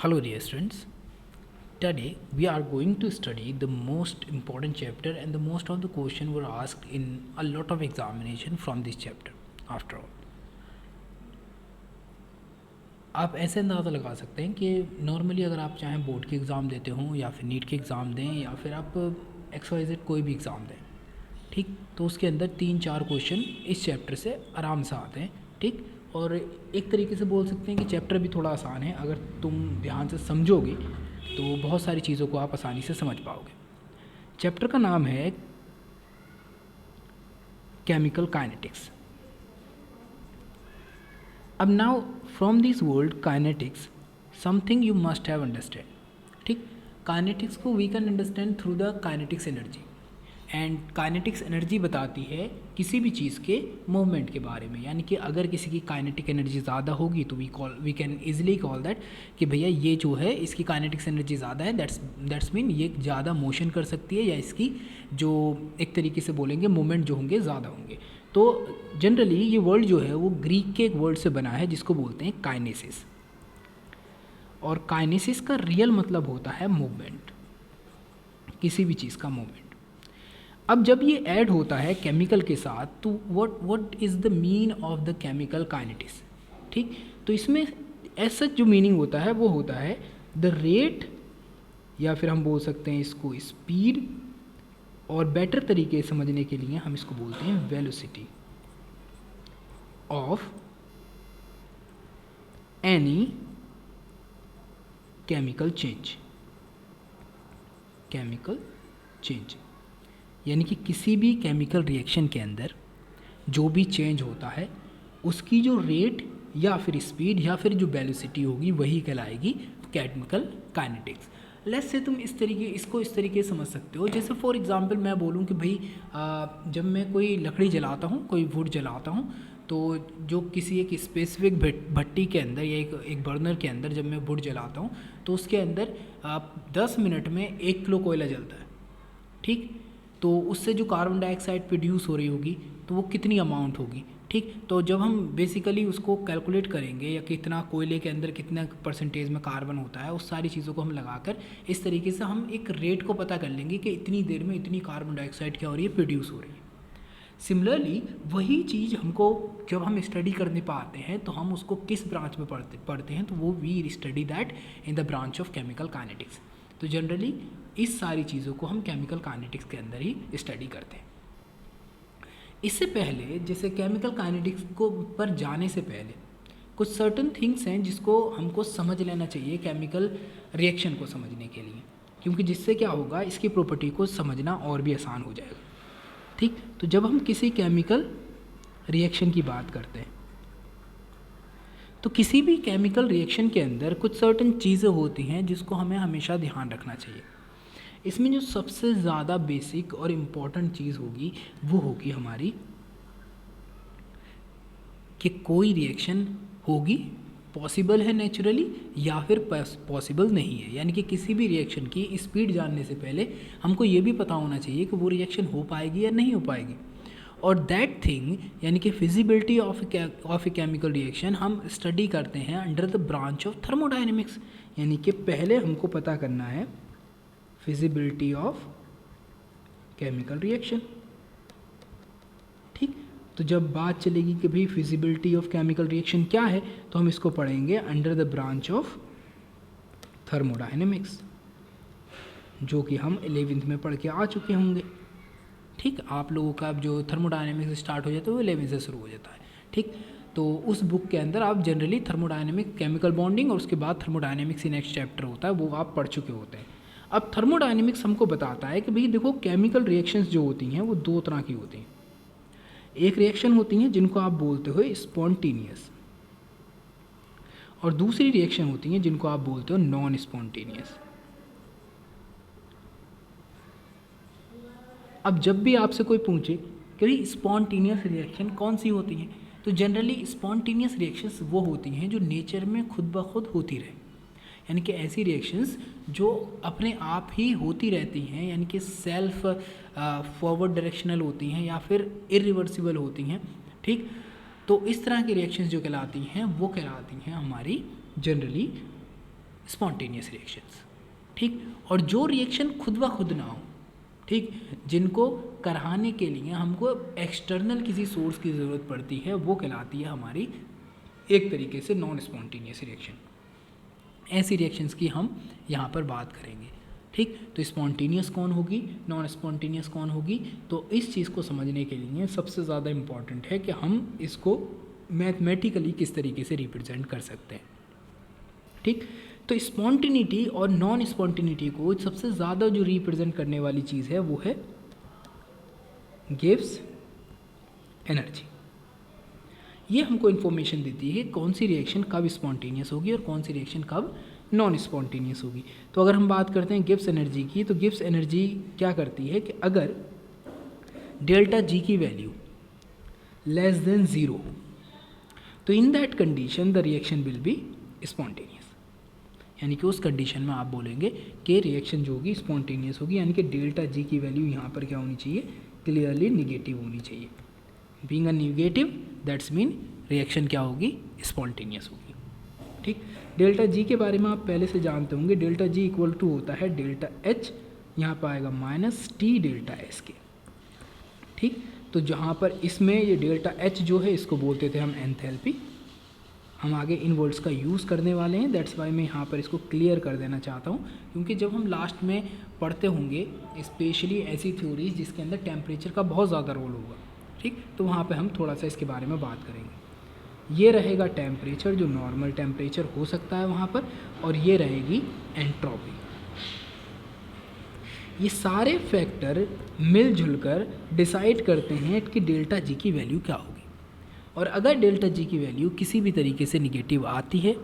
Hello dear students. Today we are going to study the most important chapter and the most of the question were asked in a lot of examination from this chapter. After all, आप ऐसे अंदाज़ा लगा सकते हैं कि normally अगर आप चाहें बोर्ड के एग्ज़ाम देते हों या फिर नीट के एग्ज़ाम दें या फिर आप XYZ कोई भी एग्ज़ाम दें, ठीक, तो उसके अंदर 3-4 क्वेश्चन इस चैप्टर से आराम से आते हैं, ठीक। और एक तरीके से बोल सकते हैं कि चैप्टर भी थोड़ा आसान है, अगर तुम ध्यान से समझोगे तो बहुत सारी चीज़ों को आप आसानी से समझ पाओगे। चैप्टर का नाम है केमिकल काइनेटिक्स। अब now from this world kinetics something you must have understand, ठीक। काइनेटिक्स को we can understand through the kinetics energy, and kinetics energy बताती है किसी भी चीज़ के मूवमेंट के बारे में। यानी कि अगर किसी की काइनेटिक एनर्जी ज़्यादा होगी तो we can easily call that कि भैया ये जो है इसकी काइनेटिक्स एनर्जी ज़्यादा है, दैट्स मीन ये ज़्यादा मोशन कर सकती है, या इसकी जो एक तरीके से बोलेंगे मूवमेंट जो होंगे ज़्यादा होंगे। तो जनरली ये वर्ड जो है वो ग्रीक के एक वर्ड से बना है जिसको बोलते हैं काइनेसिस, और काइनेसिस का रियल मतलब होता है मूवमेंट, किसी भी चीज़ का मूवमेंट। अब जब ये ऐड होता है केमिकल के साथ तो what is the mean of the chemical kinetics, ठीक। तो इसमें ऐसा जो मीनिंग होता है वो होता है द रेट, या फिर हम बोल सकते हैं इसको स्पीड, और बेटर तरीके से समझने के लिए हम इसको बोलते हैं velocity of any chemical change. यानी कि किसी भी केमिकल रिएक्शन के अंदर जो भी चेंज होता है उसकी जो रेट या फिर स्पीड या फिर जो वेलोसिटी होगी वही कहलाएगी केमिकल काइनेटिक्स। लेट्स से तुम इस तरीके से समझ सकते हो। जैसे फॉर एग्जांपल मैं बोलूँ कि भाई जब मैं कोई लकड़ी जलाता हूँ, कोई वुड जलाता हूँ, तो जो किसी एक स्पेसिफिक भट्टी के अंदर या एक बर्नर के अंदर जब मैं वुड जलाता हूँ तो उसके अंदर 10 मिनट में 1 किलो कोयला जलता है, ठीक। तो उससे जो कार्बन डाइऑक्साइड प्रोड्यूस हो रही होगी तो वो कितनी अमाउंट होगी, ठीक। तो जब हम बेसिकली उसको कैलकुलेट करेंगे या कितना कोयले के अंदर कितना परसेंटेज में कार्बन होता है, उस सारी चीज़ों को हम लगाकर इस तरीके से हम एक रेट को पता कर लेंगे कि इतनी देर में इतनी कार्बन डाइऑक्साइड क्या हो रही है, प्रोड्यूस हो रही है। सिमिलरली वही चीज़ हमको जब हम स्टडी करने पाते हैं तो हम उसको किस ब्रांच में पढ़ते हैं, तो वो we study that in the branch of chemical kinetics. तो जनरली इस सारी चीज़ों को हम केमिकल काइनेटिक्स के अंदर ही स्टडी करते हैं। इससे पहले जैसे केमिकल काइनेटिक्स को पर जाने से पहले कुछ सर्टन थिंग्स हैं जिसको हमको समझ लेना चाहिए केमिकल रिएक्शन को समझने के लिए, क्योंकि जिससे क्या होगा, इसकी प्रॉपर्टी को समझना और भी आसान हो जाएगा, ठीक। तो जब हम किसी केमिकल रिएक्शन की बात करते हैं तो किसी भी केमिकल रिएक्शन के अंदर कुछ सर्टन चीज़ें होती हैं जिसको हमें हमेशा ध्यान रखना चाहिए। इसमें जो सबसे ज़्यादा बेसिक और इम्पॉर्टेंट चीज़ होगी वो होगी हमारी कि कोई रिएक्शन होगी, पॉसिबल है नेचुरली या फिर पॉसिबल नहीं है। यानी कि किसी भी रिएक्शन की स्पीड जानने से पहले हमको ये भी पता होना चाहिए कि वो रिएक्शन हो पाएगी या नहीं हो पाएगी। और दैट थिंग यानी कि feasibility of a chemical reaction हम स्टडी करते हैं under the branch of thermodynamics. यानी कि पहले हमको पता करना है फिजिबिलिटी ऑफ केमिकल रिएक्शन, ठीक। तो जब बात चलेगी कि भाई फिजिबिलिटी ऑफ केमिकल रिएक्शन क्या है, तो हम इसको पढ़ेंगे under the branch of thermodynamics, जो कि हम 11th में पढ़ के आ चुके होंगे, ठीक। आप लोगों का जो थर्मोडायनेमिक्स स्टार्ट हो जाता है वो 11th से शुरू हो जाता है, ठीक। तो उस बुक के अंदर आप जनरली थर्मोडायनेमिक केमिकल बॉन्डिंग और उसके बाद थर्मोडायनेमिक्स ही नेक्स्ट चैप्टर होता है, वो आप पढ़ चुके होते हैं। अब थर्मोडायनेमिक्स हमको बताता है कि भाई देखो केमिकल रिएक्शंस जो होती हैं वो 2 तरह की होती हैं। एक रिएक्शन होती हैं जिनको आप बोलते हो स्पॉन्टेनियस, और दूसरी रिएक्शन होती हैं जिनको आप बोलते हो नॉन स्पॉन्टेनियस। अब जब भी आपसे कोई पूछे कि भाई स्पॉन्टेनियस रिएक्शन कौन सी होती हैं, तो जनरली स्पॉन्टेनियस रिएक्शंस वो होती हैं जो नेचर में खुद ब खुद होती रहे। यानी कि ऐसी रिएक्शंस जो अपने आप ही होती रहती हैं, यानी कि सेल्फ फॉरवर्ड डायरेक्शनल होती हैं या फिर इरिवर्सिबल होती हैं, ठीक। तो इस तरह की रिएक्शंस जो कहलाती हैं वो कहलाती हैं हमारी जनरली स्पॉन्टेनियस रिएक्शंस, ठीक। और जो रिएक्शन खुद ब खुद ना हो, ठीक, जिनको कराने के लिए हमको एक्सटर्नल किसी सोर्स की ज़रूरत पड़ती है, वो कहलाती है हमारी एक तरीके से नॉन स्पॉन्टेनियस रिएक्शन। ऐसी रिएक्शंस की हम यहाँ पर बात करेंगे, ठीक। तो स्पॉन्टेनियस कौन होगी, नॉन स्पॉन्टेनियस कौन होगी, तो इस चीज़ को समझने के लिए सबसे ज़्यादा इम्पॉर्टेंट है कि हम इसको मैथमेटिकली किस तरीके से रिप्रेजेंट कर सकते हैं, ठीक। तो स्पॉन्टेनिटी और नॉन स्पॉन्टेनिटी को सबसे ज़्यादा जो रिप्रेजेंट करने वाली चीज़ है वो है गिब्स एनर्जी। ये हमको इन्फॉर्मेशन देती है कौन सी रिएक्शन कब स्पॉन्टेनियस होगी और कौन सी रिएक्शन कब नॉन स्पॉन्टेनियस होगी। तो अगर हम बात करते हैं गिब्स एनर्जी की, तो गिब्स एनर्जी क्या करती है कि अगर डेल्टा जी की वैल्यू लेस देन 0 हो, तो in that condition the reaction will be spontaneous. यानी कि उस कंडीशन में आप बोलेंगे कि रिएक्शन जो होगी स्पॉन्टेनियस होगी, यानी कि डेल्टा जी की वैल्यू यहाँ पर क्या होनी चाहिए, क्लियरली निगेटिव होनी चाहिए। Being a negative that's mean reaction क्या होगी, स्पॉन्टेनियस होगी, ठीक। डेल्टा जी के बारे में आप पहले से जानते होंगे, डेल्टा जी इक्वल टू होता है डेल्टा एच, यहाँ पर आएगा माइनस टी डेल्टा एस के, ठीक। तो जहाँ पर इसमें ये डेल्टा एच जो है इसको बोलते थे हम एंथैल्पी। हम आगे इन वर्ड्स का यूज़ करने वाले हैं, दैट्स वाई मैं यहाँ पर इसको क्लियर कर देना चाहता हूँ, क्योंकि जब हम लास्ट में पढ़ते होंगे स्पेशली ऐसी थ्योरीज जिसके अंदर टेम्परेचर का बहुत ज़्यादा रोल होगा, ठीक, तो वहाँ पे हम थोड़ा सा इसके बारे में बात करेंगे। ये रहेगा टेम्परेचर जो नॉर्मल टेम्परेचर हो सकता है वहाँ पर, और ये रहेगी एंट्रोपी। ये सारे फैक्टर मिलजुल कर डिसाइड करते हैं कि डेल्टा जी की वैल्यू क्या होगी। और अगर डेल्टा जी की वैल्यू किसी भी तरीके से निगेटिव आती है,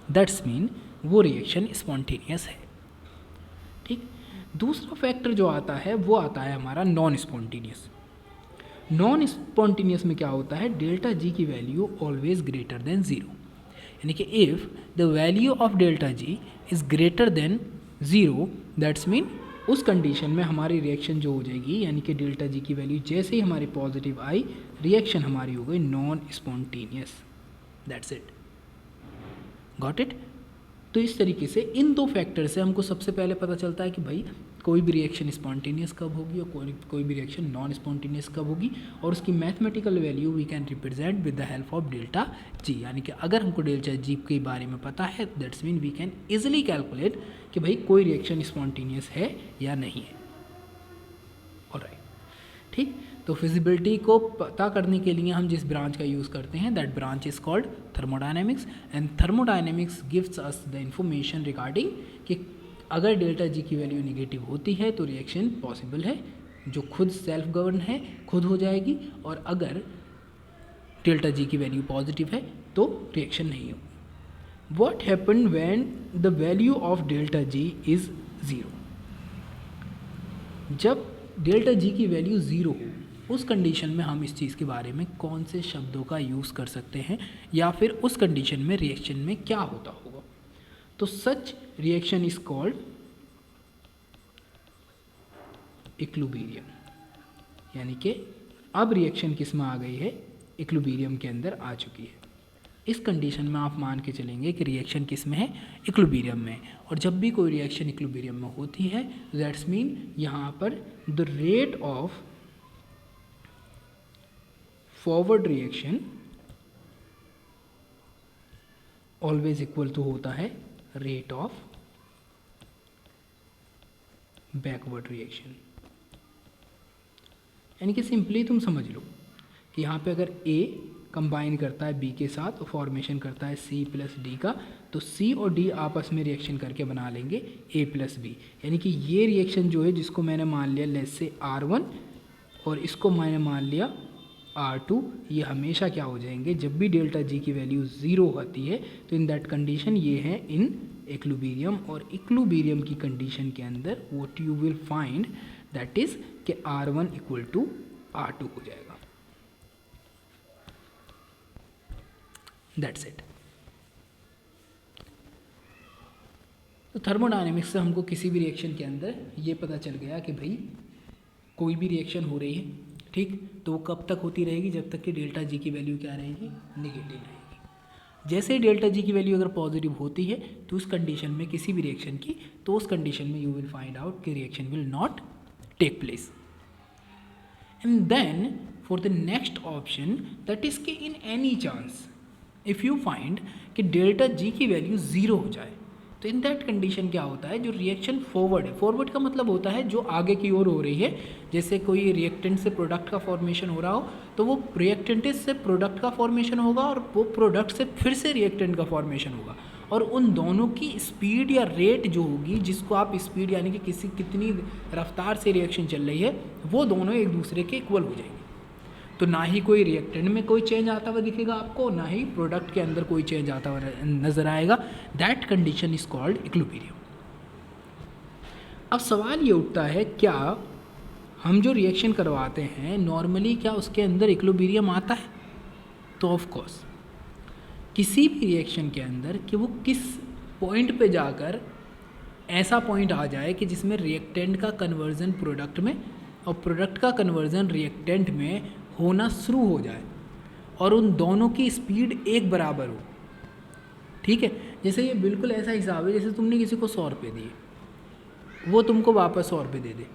दैट्स मीन वो रिएक्शन स्पॉन्टेनियस है, ठीक। दूसरा फैक्टर जो आता है वो आता है हमारा नॉन स्पॉन्टेनियस। नॉन स्पॉन्टेनियस में क्या होता है, डेल्टा जी की वैल्यू ऑलवेज ग्रेटर देन 0, यानी कि if the value of delta ji is greater than 0, that's mean उस कंडीशन में हमारी रिएक्शन जो हो जाएगी, यानी कि डेल्टा जी की वैल्यू जैसे ही हमारी पॉजिटिव आई, रिएक्शन हमारी हो गई non spontaneous, that's it, got it. तो इस तरीके से इन दो फैक्टर से हमको सबसे पहले पता चलता है कि भाई कोई भी रिएक्शन स्पॉन्टेनियस कब होगी और कोई भी रिएक्शन नॉन स्पॉन्टेनियस कब होगी, और उसकी mathematical value we can represent with the help of delta G. यानी कि अगर हमको डेल्टा जी के बारे में पता है, that's mean we can easily calculate कि भाई कोई रिएक्शन स्पॉन्टेनियस है या नहीं है, ऑलराइट, ठीक। तो फिजिबिलिटी को पता करने के लिए हम जिस ब्रांच का यूज़ करते हैं, that branch is called thermodynamics, and thermodynamics gives us the information regarding कि अगर डेल्टा जी की वैल्यू निगेटिव होती है तो रिएक्शन पॉसिबल है, जो खुद सेल्फ गवर्न है खुद हो जाएगी, और अगर डेल्टा जी की वैल्यू पॉजिटिव है तो रिएक्शन नहीं होगी। What happen when the value of delta ji is 0, जब डेल्टा जी की वैल्यू 0 हो, उस कंडीशन में हम इस चीज़ के बारे में कौन से शब्दों का यूज़ कर सकते हैं, या फिर उस कंडीशन में रिएक्शन में क्या होता होगा। तो such reaction is called equilibrium, यानी कि अब रिएक्शन किस में आ गई है, इक्विलिब्रियम के अंदर आ चुकी है। इस कंडीशन में आप मान के चलेंगे कि रिएक्शन किस में है, इक्विलिब्रियम में। और जब भी कोई रिएक्शन इक्विलिब्रियम में होती है, दैट्स मीन यहाँ पर the rate of forward reaction always equal to होता है रेट ऑफ बैकवर्ड रिएक्शन। यानी कि सिंपली तुम समझ लो कि यहाँ पे अगर A कंबाइन करता है B के साथ और फॉर्मेशन करता है C प्लस D का, तो C और D आपस में रिएक्शन करके बना लेंगे A प्लस B। यानी कि ये रिएक्शन जो है, जिसको मैंने मान लिया लेट्स से R1 और इसको मैंने मान लिया R2, ये हमेशा क्या हो जाएंगे, जब भी डेल्टा जी की वैल्यू 0 होती है तो इन दैट कंडीशन ये है इन इक्विलिब्रियम। और इक्विलिब्रियम की कंडीशन के अंदर what you will find that is कि R1 इक्वल टू R2 हो जाएगा, दैट्स इट। तो थर्मोडायनेमिक्स से हमको किसी भी रिएक्शन के अंदर ये पता चल गया कि भाई कोई भी रिएक्शन हो रही है, ठीक, तो वो कब तक होती रहेगी, जब तक कि डेल्टा जी की वैल्यू क्या रहेगी, निगेटिव रहेगी। जैसे डेल्टा जी की वैल्यू अगर पॉजिटिव होती है तो उस कंडीशन में किसी भी रिएक्शन की, तो उस कंडीशन में यू विल फाइंड आउट कि reaction will not take place. And then for the next option that is कि in any chance if you find कि डेल्टा जी की वैल्यू ज़ीरो हो जाए, तो इन दैट कंडीशन क्या होता है, जो रिएक्शन फॉरवर्ड है, फॉरवर्ड का मतलब होता है जो आगे की ओर हो रही है. जैसे कोई रिएक्टेंट से प्रोडक्ट का फॉर्मेशन हो रहा हो तो वो रिएक्टेंट से प्रोडक्ट का फॉर्मेशन होगा और वो प्रोडक्ट से फिर से रिएक्टेंट का फॉर्मेशन होगा. और उन दोनों की स्पीड या रेट जो होगी, जिसको आप स्पीड यानी कि कितनी रफ्तार से रिएक्शन चल रही है, वो दोनों एक दूसरे के इक्वल हो जाएंगे. तो ना ही कोई रिएक्टेंट में कोई चेंज आता हुआ दिखेगा आपको, ना ही प्रोडक्ट के अंदर कोई चेंज आता हुआ नज़र आएगा. That condition is called equilibrium. अब सवाल ये उठता है, क्या हम जो रिएक्शन करवाते हैं नॉर्मली क्या उसके अंदर इक्विलिब्रियम आता है? तो ऑफ कोर्स किसी भी रिएक्शन के अंदर कि वो किस पॉइंट पे जाकर ऐसा पॉइंट आ जाए कि जिसमें रिएक्टेंट का कन्वर्जन प्रोडक्ट में और प्रोडक्ट का कन्वर्जन रिएक्टेंट में होना शुरू हो जाए और उन दोनों की स्पीड एक बराबर हो. ठीक है, जैसे ये बिल्कुल ऐसा हिसाब है जैसे तुमने किसी को 100 रुपये दिए, वो तुमको वापस 100 रुपये दे दे.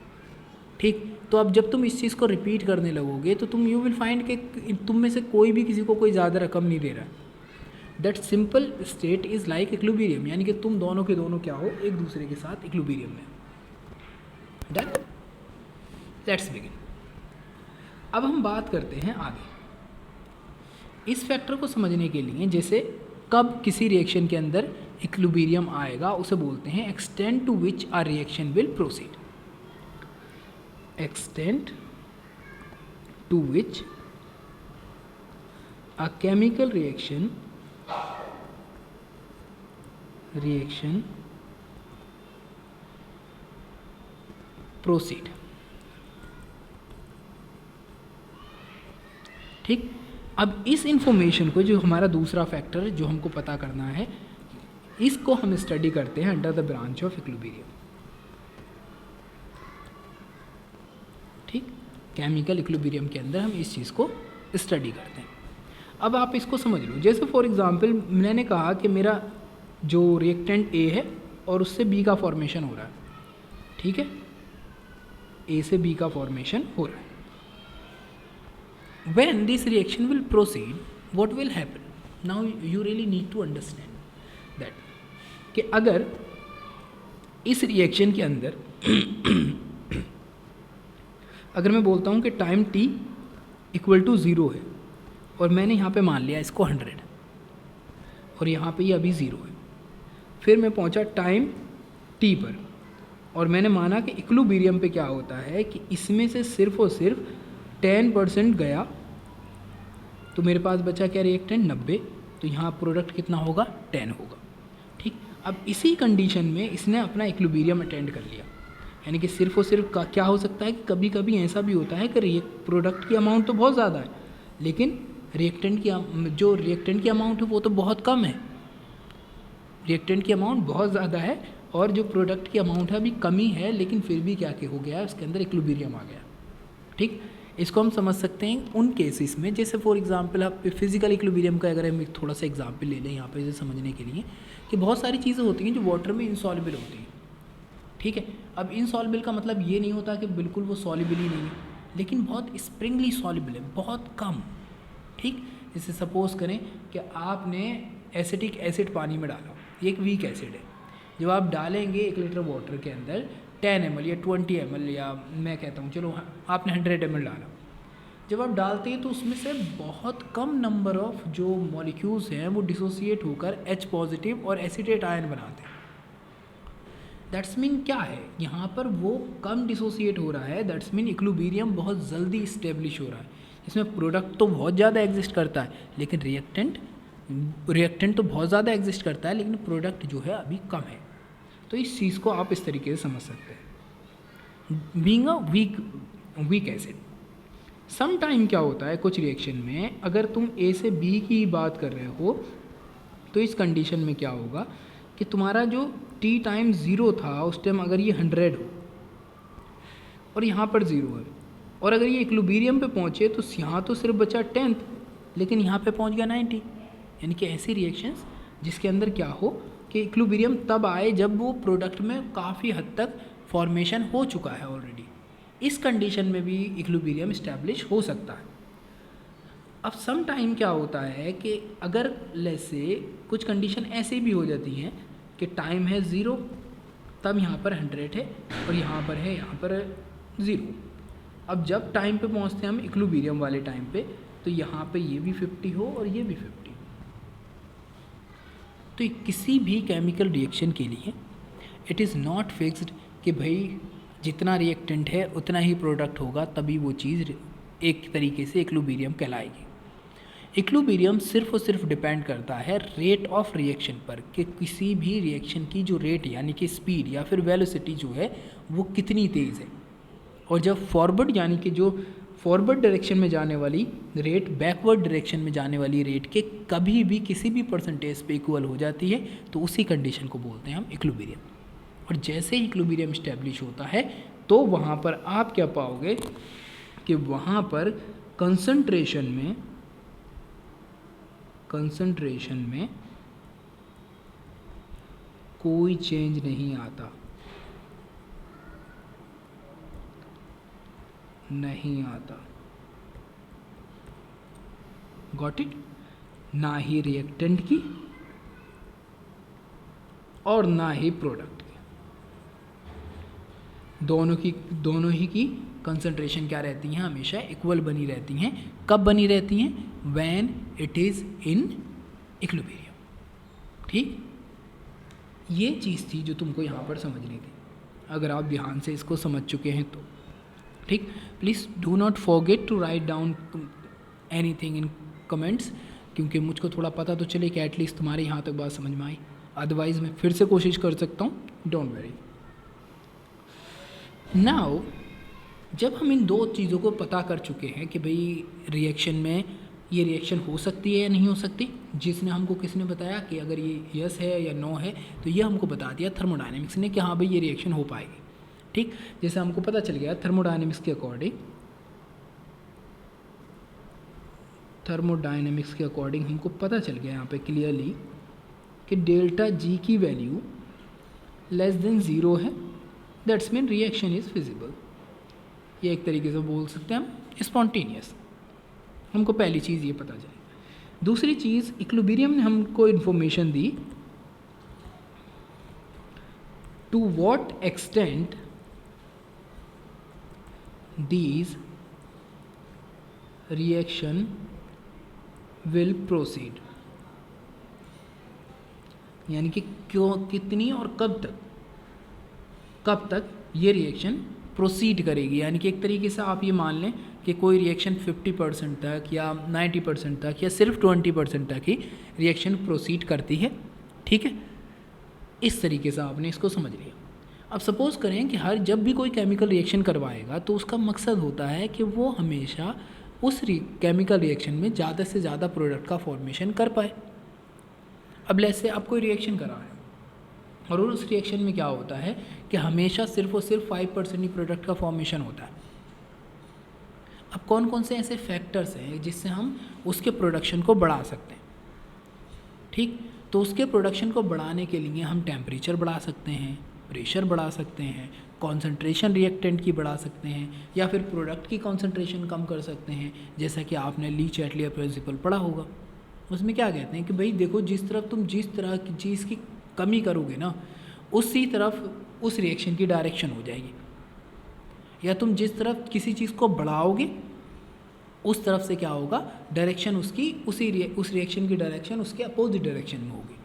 ठीक, तो अब जब तुम इस चीज़ को रिपीट करने लगोगे तो तुम यू विल फाइंड कि तुम में से कोई भी किसी को कोई ज़्यादा रकम नहीं दे रहा है. That simple state is like equilibrium, यानी कि तुम दोनों के दोनों क्या हो, एक दूसरे के साथ इक्विलिब्रियम में. Done, let's begin. अब हम बात करते हैं आगे. इस फैक्टर को समझने के लिए जैसे कब किसी रिएक्शन के अंदर इक्विलिब्रियम आएगा उसे बोलते हैं extent to which a reaction will proceed. Extent to which a chemical reaction proceed. ठीक, अब इस इंफॉर्मेशन को, जो हमारा दूसरा फैक्टर जो हमको पता करना है, इसको हम स्टडी करते हैं under the branch of equilibrium. ठीक, केमिकल इक्विलिब्रियम के अंदर हम इस चीज़ को स्टडी करते हैं. अब आप इसको समझ लो. जैसे फॉर एग्जांपल मैंने कहा कि मेरा जो रिएक्टेंट ए है और उससे बी का फॉर्मेशन हो रहा है. ठीक है, ए से बी का फॉर्मेशन हो रहा है. When this reaction will proceed, what will happen? Now you really need to understand that कि अगर इस रिएक्शन के अंदर अगर मैं बोलता हूँ कि टाइम t इक्वल टू 0 है और मैंने यहाँ पे मान लिया इसको 100 और यहाँ पे ये अभी 0 है, फिर मैं पहुँचा टाइम t पर और मैंने माना कि इक्विलिब्रियम पे क्या होता है कि इसमें से सिर्फ और सिर्फ 10% गया, तो मेरे पास बचा क्या रिएक्टेंट 90, तो यहाँ प्रोडक्ट कितना होगा 10 होगा. ठीक, अब इसी कंडीशन में इसने अपना इक्विलिब्रियम अटेंड कर लिया, यानी कि सिर्फ और सिर्फ क्या हो सकता है कि कभी कभी ऐसा भी होता है कि प्रोडक्ट की अमाउंट तो बहुत ज़्यादा है लेकिन रिएक्टेंट की अमाउंट है वो तो बहुत कम है. रिएक्टेंट की अमाउंट बहुत ज़्यादा है और जो प्रोडक्ट की अमाउंट है अभी कमी है, लेकिन फिर भी क्या हो गया, उसके अंदर इक्विलिब्रियम आ गया. ठीक, इसको हम समझ सकते हैं उन केसेस में, जैसे फॉर एग्जांपल आप फिजिकल इक्विलिब्रियम का अगर हम थोड़ा सा एग्जांपल ले लें यहाँ पे इसे समझने के लिए, कि बहुत सारी चीज़ें होती हैं जो वाटर में इनसॉल्युबल होती हैं. ठीक है, अब इनसॉल्युबल का मतलब ये नहीं होता कि बिल्कुल वो सॉल्युबल ही नहीं है, लेकिन बहुत स्प्रिंगली सॉल्युबल है, बहुत कम. ठीक, जैसे सपोज करें कि आपने एसिटिक एसिड पानी में डाला, ये एक वीक एसिड है, जब आप डालेंगे 1 लीटर वाटर के अंदर 10 ml या 20 ml या मैं कहता हूँ चलो आपने 100 ml डाला, जब आप डालते हैं तो उसमें से बहुत कम नंबर ऑफ जो मॉलिक्यूल्स हैं वो डिसोसिएट होकर H पॉजिटिव और एसिटेट आयन बनाते हैं. दैट्स मीन क्या है, यहाँ पर वो कम डिसोसिएट हो रहा है, दैट्स मीन इक्विलिब्रियम बहुत जल्दी इस्टेब्लिश हो रहा है. इसमें प्रोडक्ट तो बहुत ज़्यादा एग्जिस्ट करता है लेकिन रिएक्टेंट तो बहुत ज़्यादा एग्जिस्ट करता है लेकिन प्रोडक्ट जो है अभी कम है. तो इस चीज़ को आप इस तरीके से समझ सकते हैं. Being a weak acid, some time क्या होता है कुछ रिएक्शन में, अगर तुम ए से बी की बात कर रहे हो तो इस कंडीशन में क्या होगा कि तुम्हारा जो t टाइम 0 था उस टाइम अगर ये 100 हो और यहाँ पर 0 है, और अगर ये इक्विलिब्रियम पे पहुँचे तो यहाँ तो सिर्फ बचा 10th लेकिन यहाँ पे पहुँच गया 90. यानी कि ऐसी रिएक्शंस जिसके अंदर क्या हो कि इक्विलिब्रियम तब आए जब वो प्रोडक्ट में काफ़ी हद तक फॉर्मेशन हो चुका है ऑलरेडी। इस कंडीशन में भी इक्विलिब्रियम इस्टेब्लिश हो सकता है। अब सम टाइम क्या होता है कि अगर लेट्स से कुछ कंडीशन ऐसे भी हो जाती हैं कि टाइम है 0, तब यहाँ पर 100 है और यहाँ पर है यहाँ पर 0। अब जब टाइम पे पहुँचते हैं हम इक्विलिब्रियम वाले टाइम पे, तो यहाँ पे ये भी 50 हो और ये भी 50 हो। तो किसी भी केमिकल रिएक्शन के लिए इट इज़ नॉट फिक्स्ड कि भाई जितना रिएक्टेंट है उतना ही प्रोडक्ट होगा, तभी वो चीज़ एक तरीके से इक्विलिब्रियम कहलाएगी। इक्विलिब्रियम सिर्फ और सिर्फ डिपेंड करता है रेट ऑफ रिएक्शन पर, कि किसी भी रिएक्शन की जो रेट यानी कि स्पीड या फिर वेलोसिटी जो है वो कितनी तेज़ है। और जब फॉरवर्ड यानी कि जो फॉरवर्ड डायरेक्शन में जाने वाली रेट बैकवर्ड डायरेक्शन में जाने वाली रेट के कभी भी किसी भी परसेंटेज पे इक्वल हो जाती है, तो उसी कंडीशन को बोलते हैं हम इक्विलिब्रियम। और जैसे ही इक्विलिब्रियम इस्टेब्लिश होता है तो वहाँ पर आप क्या पाओगे कि वहाँ पर कंसंट्रेशन में कोई चेंज नहीं आता, गॉट इट? ना ही रिएक्टेंट की और ना ही प्रोडक्ट की, दोनों ही की कंसंट्रेशन क्या रहती हैं, हमेशा इक्वल बनी रहती हैं। कब बनी रहती हैं? When it is in equilibrium. ठीक, ये चीज़ थी जो तुमको यहाँ पर समझनी थी, अगर आप ध्यान से इसको समझ चुके हैं तो। ठीक, please do not forget to write down anything in comments, क्योंकि मुझको थोड़ा पता तो चले कि एटलीस्ट तुम्हारे यहाँ तक बात समझ में आई। अदरवाइज़ मैं फिर से कोशिश कर सकता हूँ, डोंट वरी। नाउ जब हम इन दो चीज़ों को पता कर चुके हैं कि भाई रिएक्शन में ये रिएक्शन हो सकती है या नहीं हो सकती, जिसने हमको किसने बताया कि अगर ये यस है या नो है, तो ये हमको बता दिया थर्मोडायनेमिक्स ने कि हाँ भाई ये रिएक्शन हो पाएगी। ठीक, जैसे हमको पता चल गया थर्मोडायनेमिक्स के अकॉर्डिंग हमको पता चल गया यहाँ पे क्लियरली कि डेल्टा जी की वैल्यू लेस देन 0 है, that's mean reaction is feasible. ये एक तरीके से बोल सकते हैं हम स्पॉन्टेनियस। हमको पहली चीज़ ये पता चली। दूसरी चीज़, इक्विलिब्रियम ने हमको इन्फॉर्मेशन दी to what extent these reaction will proceed, यानी कि क्यों, कितनी और कब तक ये रिएक्शन प्रोसीड करेगी। यानी कि एक तरीके से आप ये मान लें कि कोई रिएक्शन 50% तक या 90% तक या सिर्फ 20% तक ही रिएक्शन प्रोसीड करती है। ठीक है, इस तरीके से आपने इसको समझ लिया। अब सपोज़ करें कि हर जब भी कोई केमिकल रिएक्शन करवाएगा तो उसका मकसद होता है कि वो हमेशा उस केमिकल रिएक्शन में ज़्यादा से ज़्यादा प्रोडक्ट का फॉर्मेशन कर पाए। अब लेट्स से आप कोई रिएक्शन करा है और उस रिएक्शन में क्या होता है कि हमेशा सिर्फ और सिर्फ 5% ही प्रोडक्ट का फॉर्मेशन होता है। अब कौन कौन से ऐसे फैक्टर्स हैं जिससे हम उसके प्रोडक्शन को बढ़ा सकते हैं? ठीक, तो उसके प्रोडक्शन को बढ़ाने के लिए हम टेम्परेचर बढ़ा सकते हैं, प्रेशर बढ़ा सकते हैं, कॉन्सेंट्रेशन रिएक्टेंट की बढ़ा सकते हैं, या फिर प्रोडक्ट की कॉन्सेंट्रेशन कम कर सकते हैं। जैसा कि आपने ली चैटलियर प्रिंसिपल पढ़ा होगा, उसमें क्या कहते हैं कि भाई देखो, जिस तरह की चीज़ की कमी करोगे ना, उसी तरफ उस रिएक्शन की डायरेक्शन हो जाएगी, या तुम जिस तरफ किसी चीज़ को बढ़ाओगे उस तरफ से क्या होगा, डायरेक्शन उसकी उस रिएक्शन की डायरेक्शन उसके अपोजिट डायरेक्शन में होगी।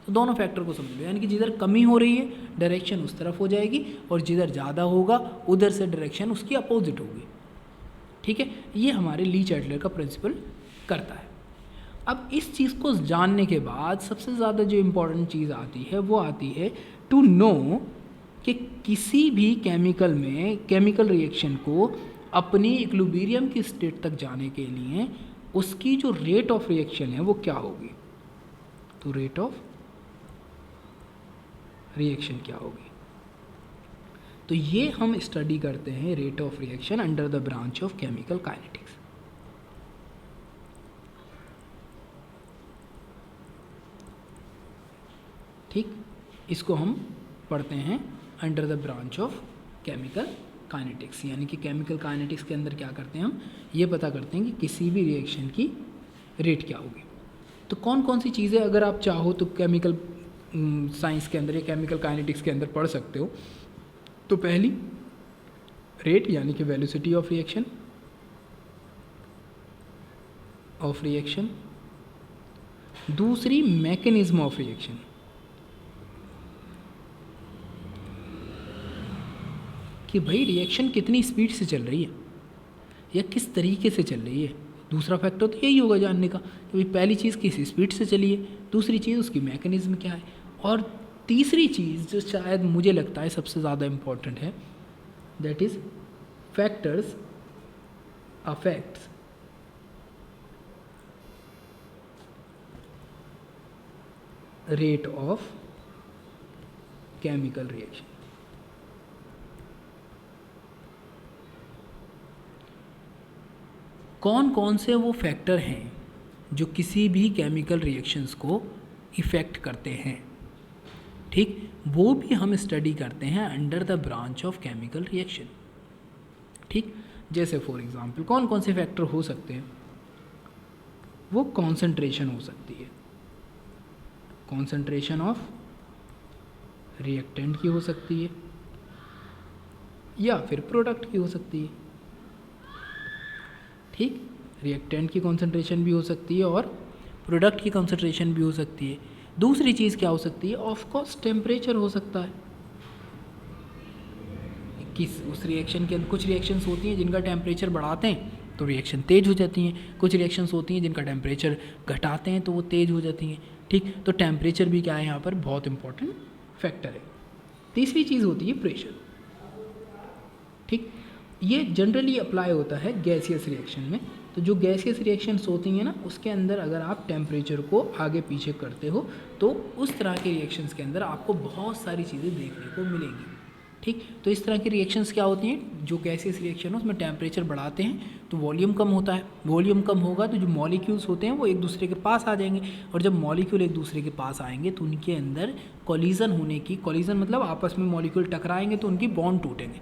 तो दोनों फैक्टर को समझ लो, यानी कि जिधर कमी हो रही है डायरेक्शन उस तरफ हो जाएगी, और जिधर ज़्यादा होगा उधर से डायरेक्शन उसकी अपोजिट होगी। ठीक है, ये हमारे ली चैटलियर का प्रिंसिपल करता है। अब इस चीज़ को जानने के बाद सबसे ज़्यादा जो इम्पोर्टेंट चीज़ आती है वो आती है टू नो कि किसी भी केमिकल रिएक्शन को अपनी इक्विलिब्रियम की स्टेट तक जाने के लिए उसकी जो रेट ऑफ रिएक्शन है वो क्या होगी। तो रेट ऑफ रिएक्शन क्या होगी, तो ये हम स्टडी करते हैं rate of reaction under the branch of chemical kinetics. इसको हम पढ़ते हैं under the branch of chemical kinetics, यानी कि केमिकल काइनेटिक्स के अंदर क्या करते हैं हम ये पता करते हैं कि किसी भी रिएक्शन की रेट क्या होगी। तो कौन कौन सी चीज़ें अगर आप चाहो तो केमिकल साइंस के अंदर या केमिकल काइनेटिक्स के अंदर पढ़ सकते हो। तो पहली रेट यानी कि वेलोसिटी ऑफ रिएक्शन, दूसरी मैकेनिज्म ऑफ रिएक्शन, कि भाई रिएक्शन कितनी स्पीड से चल रही है या किस तरीके से चल रही है। दूसरा फैक्टर तो यही होगा जानने का कि भाई पहली चीज़ किस स्पीड से चली है, दूसरी चीज़ उसकी मैकेनिज्म क्या है, और तीसरी चीज़ जो शायद मुझे लगता है सबसे ज़्यादा इम्पॉर्टेंट है, that is factors affects rate of chemical reaction. कौन कौन से वो फैक्टर हैं जो किसी भी केमिकल रिएक्शंस को इफ़ेक्ट करते हैं, ठीक, वो भी हम स्टडी करते हैं under the branch of chemical reaction. ठीक, जैसे फॉर एग्जांपल कौन कौन से फैक्टर हो सकते हैं, वो कॉन्सेंट्रेशन हो सकती है, कॉन्सेंट्रेशन ऑफ रिएक्टेंट की हो सकती है या फिर प्रोडक्ट की हो सकती है। ठीक, रिएक्टेंट की कॉन्सेंट्रेशन भी हो सकती है और प्रोडक्ट की कॉन्सेंट्रेशन भी हो सकती है। दूसरी चीज़ क्या हो सकती है, ऑफ कोर्स टेम्परेचर हो सकता है। किस उस रिएक्शन के अंदर कुछ रिएक्शंस होती हैं जिनका टेम्परेचर बढ़ाते हैं तो रिएक्शन तेज़ हो जाती हैं, कुछ रिएक्शंस होती हैं जिनका टेम्परेचर घटाते हैं तो वो तेज़ हो जाती हैं। ठीक, तो टेम्परेचर भी क्या है यहाँ पर बहुत इंपॉर्टेंट फैक्टर है। तीसरी चीज़ होती है प्रेशर। ठीक, ये जनरली अप्लाई होता है गैसियस रिएक्शन में। तो जो गैसियस रिएक्शंस होती हैं ना, उसके अंदर अगर आप टेम्परेचर को आगे पीछे करते हो तो उस तरह के रिएक्शंस के अंदर आपको बहुत सारी चीज़ें देखने को मिलेंगी। ठीक, तो इस तरह की रिएक्शंस क्या होती हैं, जो गैसियस रिएक्शन है उसमें टेम्परेचर बढ़ाते हैं तो वॉल्यूम कम होता है, वॉल्यूम कम होगा तो जो मॉलिक्यूल्स होते हैं वो एक दूसरे के पास आ जाएंगे, और जब मॉलिक्यूल एक दूसरे के पास आएंगे तो उनके अंदर कोलिजन होने की, कोलिजन मतलब आपस में मॉलिक्यूल टकराएंगे तो उनकी बॉन्ड टूटेंगे।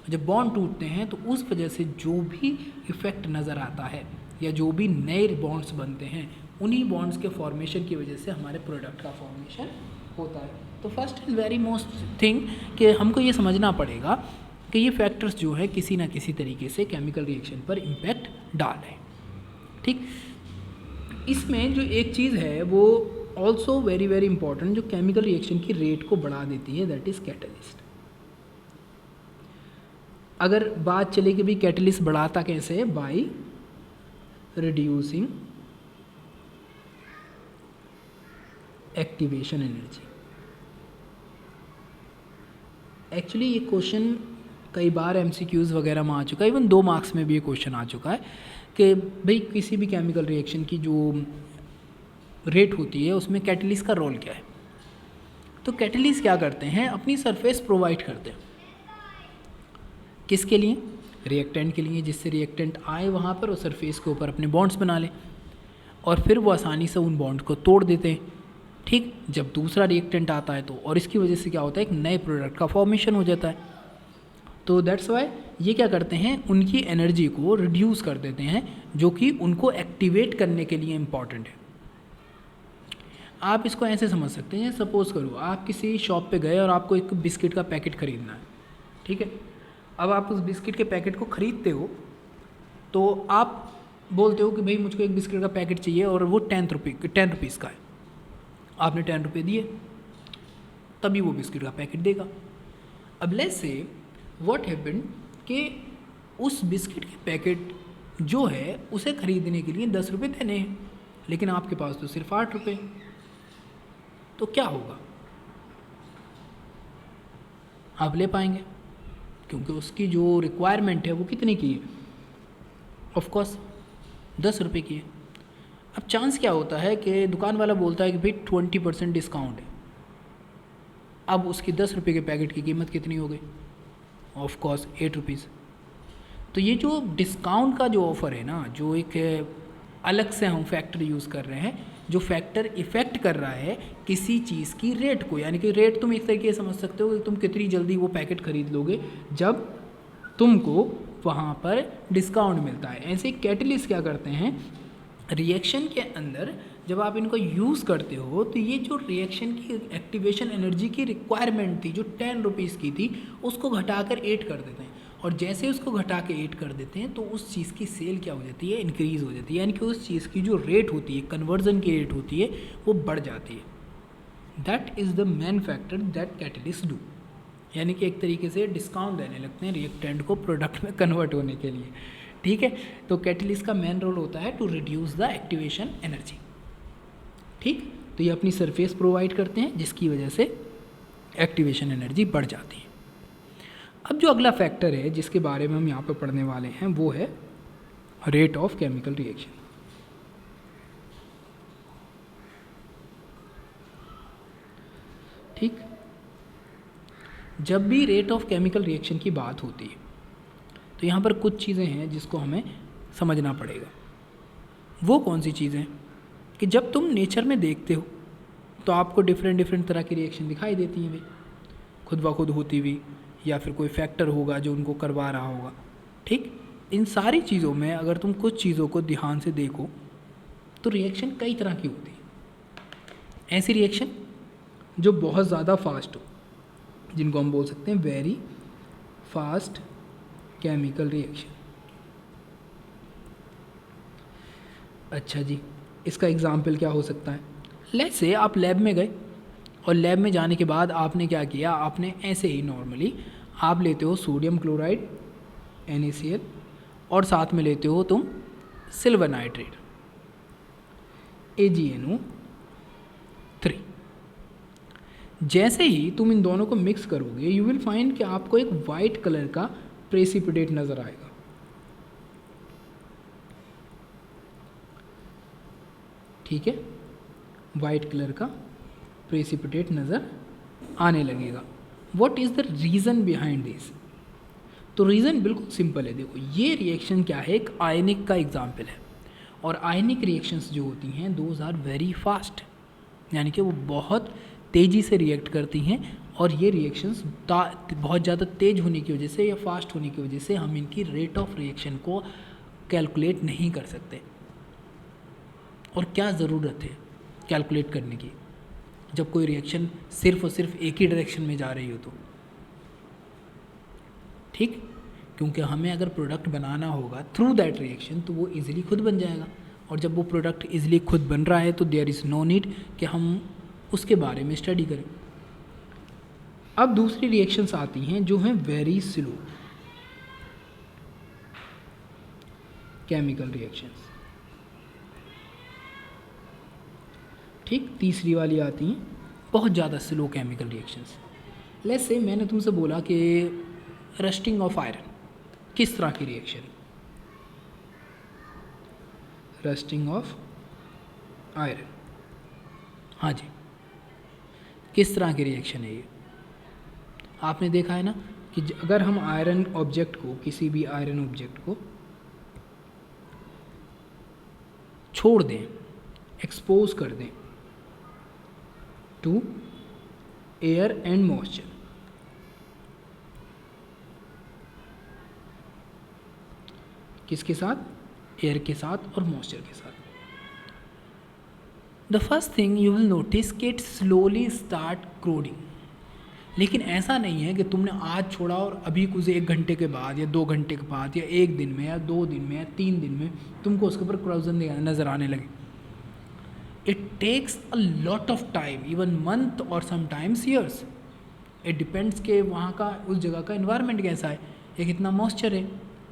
जब बॉन्ड टूटते हैं तो उस वजह से जो भी इफ़ेक्ट नज़र आता है या जो भी नए बॉन्ड्स बनते हैं, उन्हीं बॉन्ड्स के फॉर्मेशन की वजह से हमारे प्रोडक्ट का फॉर्मेशन होता है। तो first and very most thing कि हमको ये समझना पड़ेगा कि ये फैक्टर्स जो है किसी ना किसी तरीके से केमिकल रिएक्शन पर इम्पैक्ट डाल रहे हैं। ठीक, इसमें जो एक चीज़ है वो ऑल्सो वेरी वेरी इंपॉर्टेंट जो केमिकल रिएक्शन की रेट को बढ़ा देती है, दैट इज़ कैटलिस्ट। अगर बात चले कि भाई कैटलिस्ट बढ़ाता कैसे है, by reducing activation energy. Actually ये क्वेश्चन कई बार एमसीक्यूज़ वगैरह में आ चुका है, इवन 2 मार्क्स में भी ये क्वेश्चन आ चुका है कि भाई किसी भी केमिकल रिएक्शन की जो रेट होती है उसमें कैटलिस्ट का रोल क्या है। तो कैटलिस्ट क्या करते हैं, अपनी सरफेस प्रोवाइड करते हैं, किसके लिए, रिएक्टेंट के लिए, जिससे रिएक्टेंट आए वहाँ पर और सरफेस के ऊपर अपने बॉन्ड्स बना लें और फिर वो आसानी से उन बॉन्ड को तोड़ देते हैं। ठीक, जब दूसरा रिएक्टेंट आता है तो और इसकी वजह से क्या होता है, एक नए प्रोडक्ट का फॉर्मेशन हो जाता है। तो दैट्स वाई ये क्या करते हैं, उनकी एनर्जी को रिड्यूस कर देते हैं, जो कि उनको एक्टिवेट करने के लिए इम्पॉर्टेंट है। आप इसको ऐसे समझ सकते हैं, सपोज़ करो आप किसी शॉप पे गए और आपको एक बिस्किट का पैकेट ख़रीदना है। ठीक है, अब आप उस बिस्किट के पैकेट को ख़रीदते हो तो आप बोलते हो कि भाई मुझको एक बिस्किट का पैकेट चाहिए और वो 10 रुपीज़ का है। आपने 10 रुपये दिए तभी वो बिस्किट का पैकेट देगा। अब लेट्स से व्हाट हैपेंड कि उस बिस्किट के पैकेट जो है उसे ख़रीदने के लिए 10 रुपये देने हैं, लेकिन आपके पास तो सिर्फ 8 रुपये। तो क्या होगा, आप ले पाएंगे क्योंकि उसकी जो रिक्वायरमेंट है वो कितने की है, ऑफ कोर्स 10 रुपये की है। अब चांस क्या होता है कि दुकान वाला बोलता है कि भाई 20% डिस्काउंट है। अब उसकी 10 रुपये के पैकेट की कीमत कितनी हो गई, ऑफ कोर्स 8 रुपीज़। तो ये जो डिस्काउंट का जो ऑफ़र है ना, जो एक अलग से हम फैक्टर यूज़ कर रहे हैं, जो फैक्टर इफ़ेक्ट कर रहा है किसी चीज़ की रेट को, यानी कि रेट तुम एक तरीके से समझ सकते हो कि तुम कितनी जल्दी वो पैकेट खरीद लोगे जब तुमको वहाँ पर डिस्काउंट मिलता है। ऐसे कैटलिस्ट क्या करते हैं, रिएक्शन के अंदर जब आप इनको यूज़ करते हो तो ये जो रिएक्शन की एक्टिवेशन एनर्जी की रिक्वायरमेंट थी जो 10 रुपीज़ की थी उसको घटाकर 8 कर देते हैं, और जैसे उसको घटा के 8 कर देते हैं तो उस चीज़ की सेल क्या हो जाती है, इंक्रीज़ हो जाती है, यानी कि उस चीज़ की जो रेट होती है, कन्वर्जन की रेट होती है, वो बढ़ जाती है। That is the main factor that catalyst do, यानी कि एक तरीके से डिस्काउंट देने लगते हैं रिएक्टेंट को प्रोडक्ट में कन्वर्ट होने के लिए। ठीक है, तो कैटलिस्ट का मेन रोल होता है to reduce the activation energy. ठीक, तो ये अपनी सरफेस प्रोवाइड करते हैं जिसकी वजह से एक्टिवेशन एनर्जी बढ़ जाती है। अब जो अगला फैक्टर है जिसके बारे में हम यहाँ पर पढ़ने वाले हैं वो है रेट ऑफ केमिकल रिएक्शन। ठीक, जब भी रेट ऑफ केमिकल रिएक्शन की बात होती है तो यहाँ पर कुछ चीज़ें हैं जिसको हमें समझना पड़ेगा। वो कौन सी चीज़ें कि जब तुम नेचर में देखते हो तो आपको डिफरेंट तरह की रिएक्शन दिखाई देती हैं भाई, खुद ब खुद होती हुई, या फिर कोई फैक्टर होगा जो उनको करवा रहा होगा। ठीक, इन सारी चीज़ों में अगर तुम कुछ चीज़ों को ध्यान से देखो तो रिएक्शन कई तरह की होती है। ऐसी रिएक्शन जो बहुत ज़्यादा फास्ट हो, जिनको हम बोल सकते हैं वेरी फास्ट केमिकल रिएक्शन। अच्छा जी, इसका एग्जाम्पल क्या हो सकता है, लेट्स से आप लैब में गए और लैब में जाने के बाद आपने क्या किया, आपने ऐसे ही नॉर्मली आप लेते हो सोडियम क्लोराइड NaCl और साथ में लेते हो तुम सिल्वर नाइट्रेट AgNO3। जैसे ही तुम इन दोनों को मिक्स करोगे यू विल फाइंड कि आपको एक वाइट कलर का प्रेसिपिटेट नज़र आएगा। ठीक है, वाइट कलर का प्रेसिपिटेट नज़र आने लगेगा। What is the reason behind this? तो रीज़न बिल्कुल सिंपल है। देखो, ये रिएक्शन क्या है, एक आयनिक का एग्जाम्पल है, और आयनिक रिएक्शंस जो होती हैं दोज आर वेरी फास्ट, यानी कि वो बहुत तेज़ी से रिएक्ट करती हैं, और ये रिएक्शंस बहुत ज़्यादा तेज़ होने की वजह से या फास्ट होने की वजह से हम इनकी रेट ऑफ रिएक्शन को कैलकुलेट नहीं कर सकते। और क्या ज़रूरत है कैलकुलेट करने की जब कोई रिएक्शन सिर्फ और सिर्फ एक ही डायरेक्शन में जा रही हो तो। ठीक, क्योंकि हमें अगर प्रोडक्ट बनाना होगा थ्रू दैट रिएक्शन तो वो इजीली खुद बन जाएगा, और जब वो प्रोडक्ट इजीली खुद बन रहा है तो देयर इज़ नो नीड कि हम उसके बारे में स्टडी करें। अब दूसरी रिएक्शंस आती हैं जो हैं वेरी स्लो केमिकल रिएक्शंस। ठीक, तीसरी वाली आती हैं बहुत ज़्यादा slow chemical reactions. Let's say मैंने तुमसे बोला कि रस्टिंग ऑफ आयरन किस तरह की रिएक्शन, रस्टिंग ऑफ आयरन, हाँ जी, किस तरह की रिएक्शन है ये? आपने देखा है ना कि अगर हम आयरन ऑब्जेक्ट को, किसी भी आयरन ऑब्जेक्ट को छोड़ दें, एक्सपोज कर दें टू एयर एंड मॉइस्चर, किसके साथ? एयर के साथ और मॉइस्चर के साथ। The first thing you will notice कि इट स्लोली स्टार्ट क्रोडिंग। लेकिन ऐसा नहीं है कि तुमने आज छोड़ा और अभी कुछ 1 घंटे के बाद या 2 घंटे के बाद या 1 दिन में या 2 दिन में या 3 दिन में तुमको उसके ऊपर क्रोजन नज़र आने लगे। It takes a lot of time, even month और समटाइम्स ईयर्स। इट डिपेंड्स कि वहाँ का, उस जगह का इन्वायरमेंट कैसा है, या कितना मॉइस्चर है।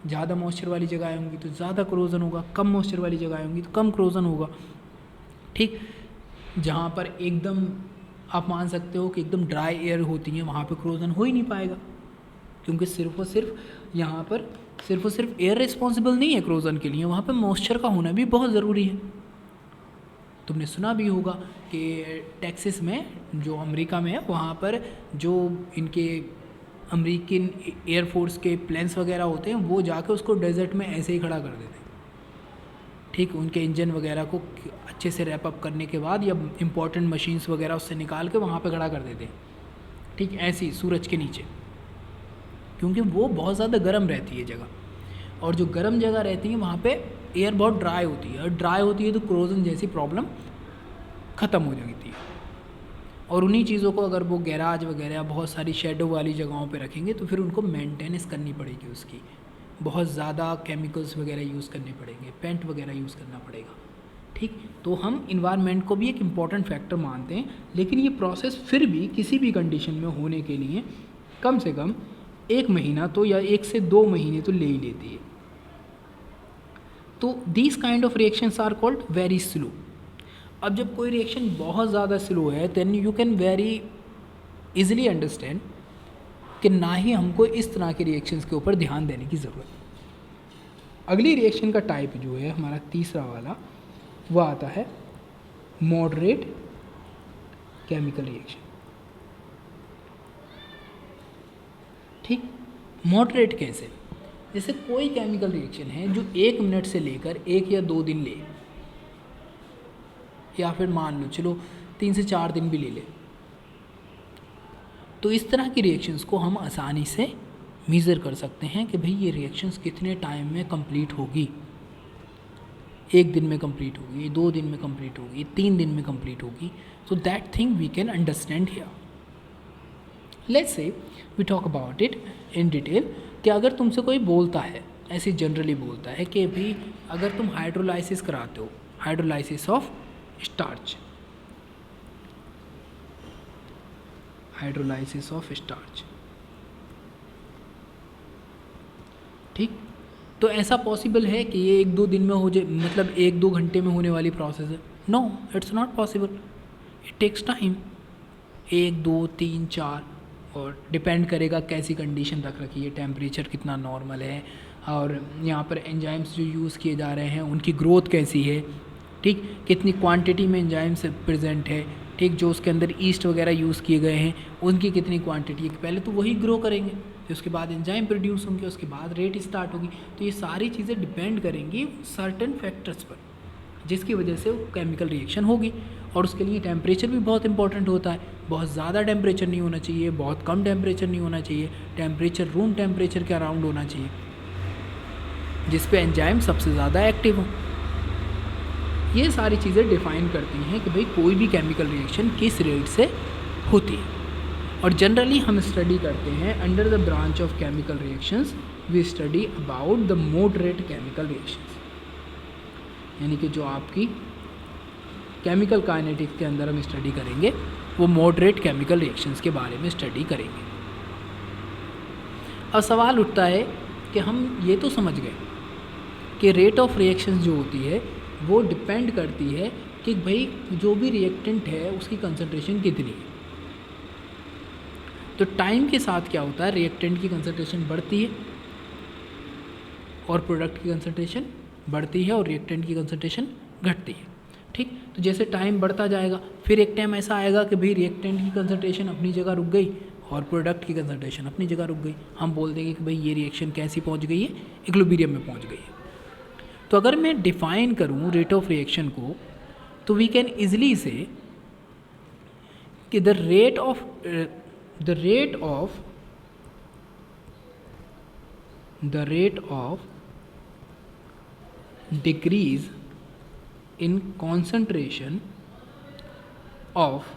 ज़्यादा मॉइस्चर वाली जगह होंगी तो ज़्यादा क्रोजन होगा, कम मॉइस्चर वाली जगह होंगी तो कम क्रोजन होगा। ठीक, जहाँ पर एकदम आप मान सकते हो कि एकदम ड्राई एयर होती है वहाँ पे क्रोजन हो ही नहीं पाएगा, क्योंकि सिर्फ और सिर्फ यहाँ पर सिर्फ और सिर्फ एयर रिस्पॉन्सिबल नहीं है क्रोजन के लिए, वहाँ पे मॉइस्चर का होना भी बहुत ज़रूरी है। तुमने सुना भी होगा कि टेक्सास में, जो अमेरिका में है, वहाँ पर जो इनके अमेरिकन एयरफोर्स के प्लेन्स वगैरह होते हैं वो जाके उसको डेजर्ट में ऐसे ही खड़ा कर देते हैं। ठीक, उनके इंजन वगैरह को अच्छे से रैप अप करने के बाद या इम्पोर्टेंट मशीन्स वगैरह उससे निकाल के वहाँ पे खड़ा कर देते हैं, ठीक, ऐसे ही सूरज के नीचे, क्योंकि वो बहुत ज़्यादा गर्म रहती है जगह, और जो गर्म जगह रहती है वहाँ पे एयर बहुत ड्राई होती है, और ड्राई होती है तो क्रोजन जैसी प्रॉब्लम ख़त्म हो जाती है। और उन्हीं चीज़ों को अगर वो गैराज वगैरह बहुत सारी शेडो वाली जगहों पे रखेंगे तो फिर उनको मेंटेनेंस करनी पड़ेगी, उसकी बहुत ज़्यादा केमिकल्स वगैरह यूज़ करने पड़ेंगे, पेंट वगैरह यूज़ करना पड़ेगा, ठीक। तो हम इन्वायरमेंट को भी एक इम्पॉर्टेंट फैक्टर मानते हैं, लेकिन ये प्रोसेस फिर भी किसी भी कंडीशन में होने के लिए कम से कम 1 महीना तो या 1 से 2 महीने तो ले ही लेती है। तो these kind of reactions are called very slow. अब जब कोई रिएक्शन बहुत ज़्यादा स्लो है then you can very easily understand कि ना ही हमको इस तरह के रिएक्शंस के ऊपर ध्यान देने की ज़रूरत है। अगली रिएक्शन का टाइप जो है हमारा तीसरा वाला, वो आता है मॉडरेट केमिकल रिएक्शन, ठीक। मॉडरेट कैसे? जैसे कोई केमिकल रिएक्शन है जो 1 मिनट से लेकर 1 या 2 दिन ले, या फिर मान लो चलो 3 से 4 दिन भी ले ले, तो इस तरह की रिएक्शंस को हम आसानी से मेज़र कर सकते हैं कि भाई ये रिएक्शंस कितने टाइम में कंप्लीट होगी। 1 दिन में कंप्लीट होगी, 2 दिन में कंप्लीट होगी, 3 दिन में कंप्लीट होगी। So that thing we can understand here. Let's say we talk about it in detail कि अगर तुमसे कोई बोलता है, ऐसे जनरली बोलता है कि भाई अगर तुम हाइड्रोलाइसिस कराते हो, hydrolysis of starch, hydrolysis of starch, ठीक, तो ऐसा पॉसिबल है कि ये 1-2 दिन में हो जाए, मतलब 1-2 घंटे में होने वाली प्रोसेस है? No, it's not possible, it takes time, 1, 2, 3, 4, और डिपेंड करेगा कैसी कंडीशन रख रखी है, टेम्परेचर कितना नॉर्मल है, और यहाँ पर एंजाइम्स जो यूज़ किए जा रहे हैं उनकी ग्रोथ कैसी है, ठीक, कितनी क्वांटिटी में एंजाइम्स प्रेजेंट है, ठीक, जो उसके अंदर ईस्ट वगैरह यूज़ किए गए हैं उनकी कितनी क्वांटिटी है, पहले तो वही ग्रो करेंगे, फिर उसके बाद एंजाइम प्रोड्यूस होंगे, उसके बाद रेट स्टार्ट होगी। तो ये सारी चीज़ें डिपेंड करेंगी सर्टेन फैक्टर्स पर, जिसकी वजह से वो केमिकल रिएक्शन होगी। और उसके लिए टेम्परेचर भी बहुत इंपॉर्टेंट होता है, बहुत ज़्यादा टेम्परेचर नहीं होना चाहिए, बहुत कम टेम्परेचर नहीं होना चाहिए, टेम्परेचर रूम टेम्परेचर के अराउंड होना चाहिए, जिस पे एंजाइम सबसे ज़्यादा एक्टिव हो। ये सारी चीज़ें डिफ़ाइन करती हैं कि भाई कोई भी केमिकल रिएक्शन किस रेट से होती है। और जनरली हम स्टडी करते हैं under the branch of chemical reactions we study about the moderate chemical reactions, यानी कि जो आपकी केमिकल काइनेटिक्स के अंदर हम स्टडी करेंगे वो मॉडरेट केमिकल रिएक्शंस के बारे में स्टडी करेंगे। अब सवाल उठता है कि हम ये तो समझ गए कि रेट ऑफ रिएक्शंस जो होती है वो डिपेंड करती है कि भाई जो भी रिएक्टेंट है उसकी कंसंट्रेशन कितनी है। तो टाइम के साथ क्या होता है, रिएक्टेंट की कंसंट्रेशन बढ़ती है और प्रोडक्ट की कंसंट्रेशन बढ़ती है और रिएक्टेंट की कंसंट्रेशन घटती है, ठीक। तो जैसे टाइम बढ़ता जाएगा फिर एक टाइम ऐसा आएगा कि भाई रिएक्टेंट की कंसंट्रेशन अपनी जगह रुक गई और प्रोडक्ट की कंसंट्रेशन अपनी जगह रुक गई। हम बोल देंगे कि भाई ये रिएक्शन कैसी पहुंच गई है, इक्विलिब्रियम में पहुंच गई है। तो अगर मैं डिफ़ाइन करूं रेट ऑफ रिएक्शन को तो वी कैन इजीली से कि the rate of decrease in concentration of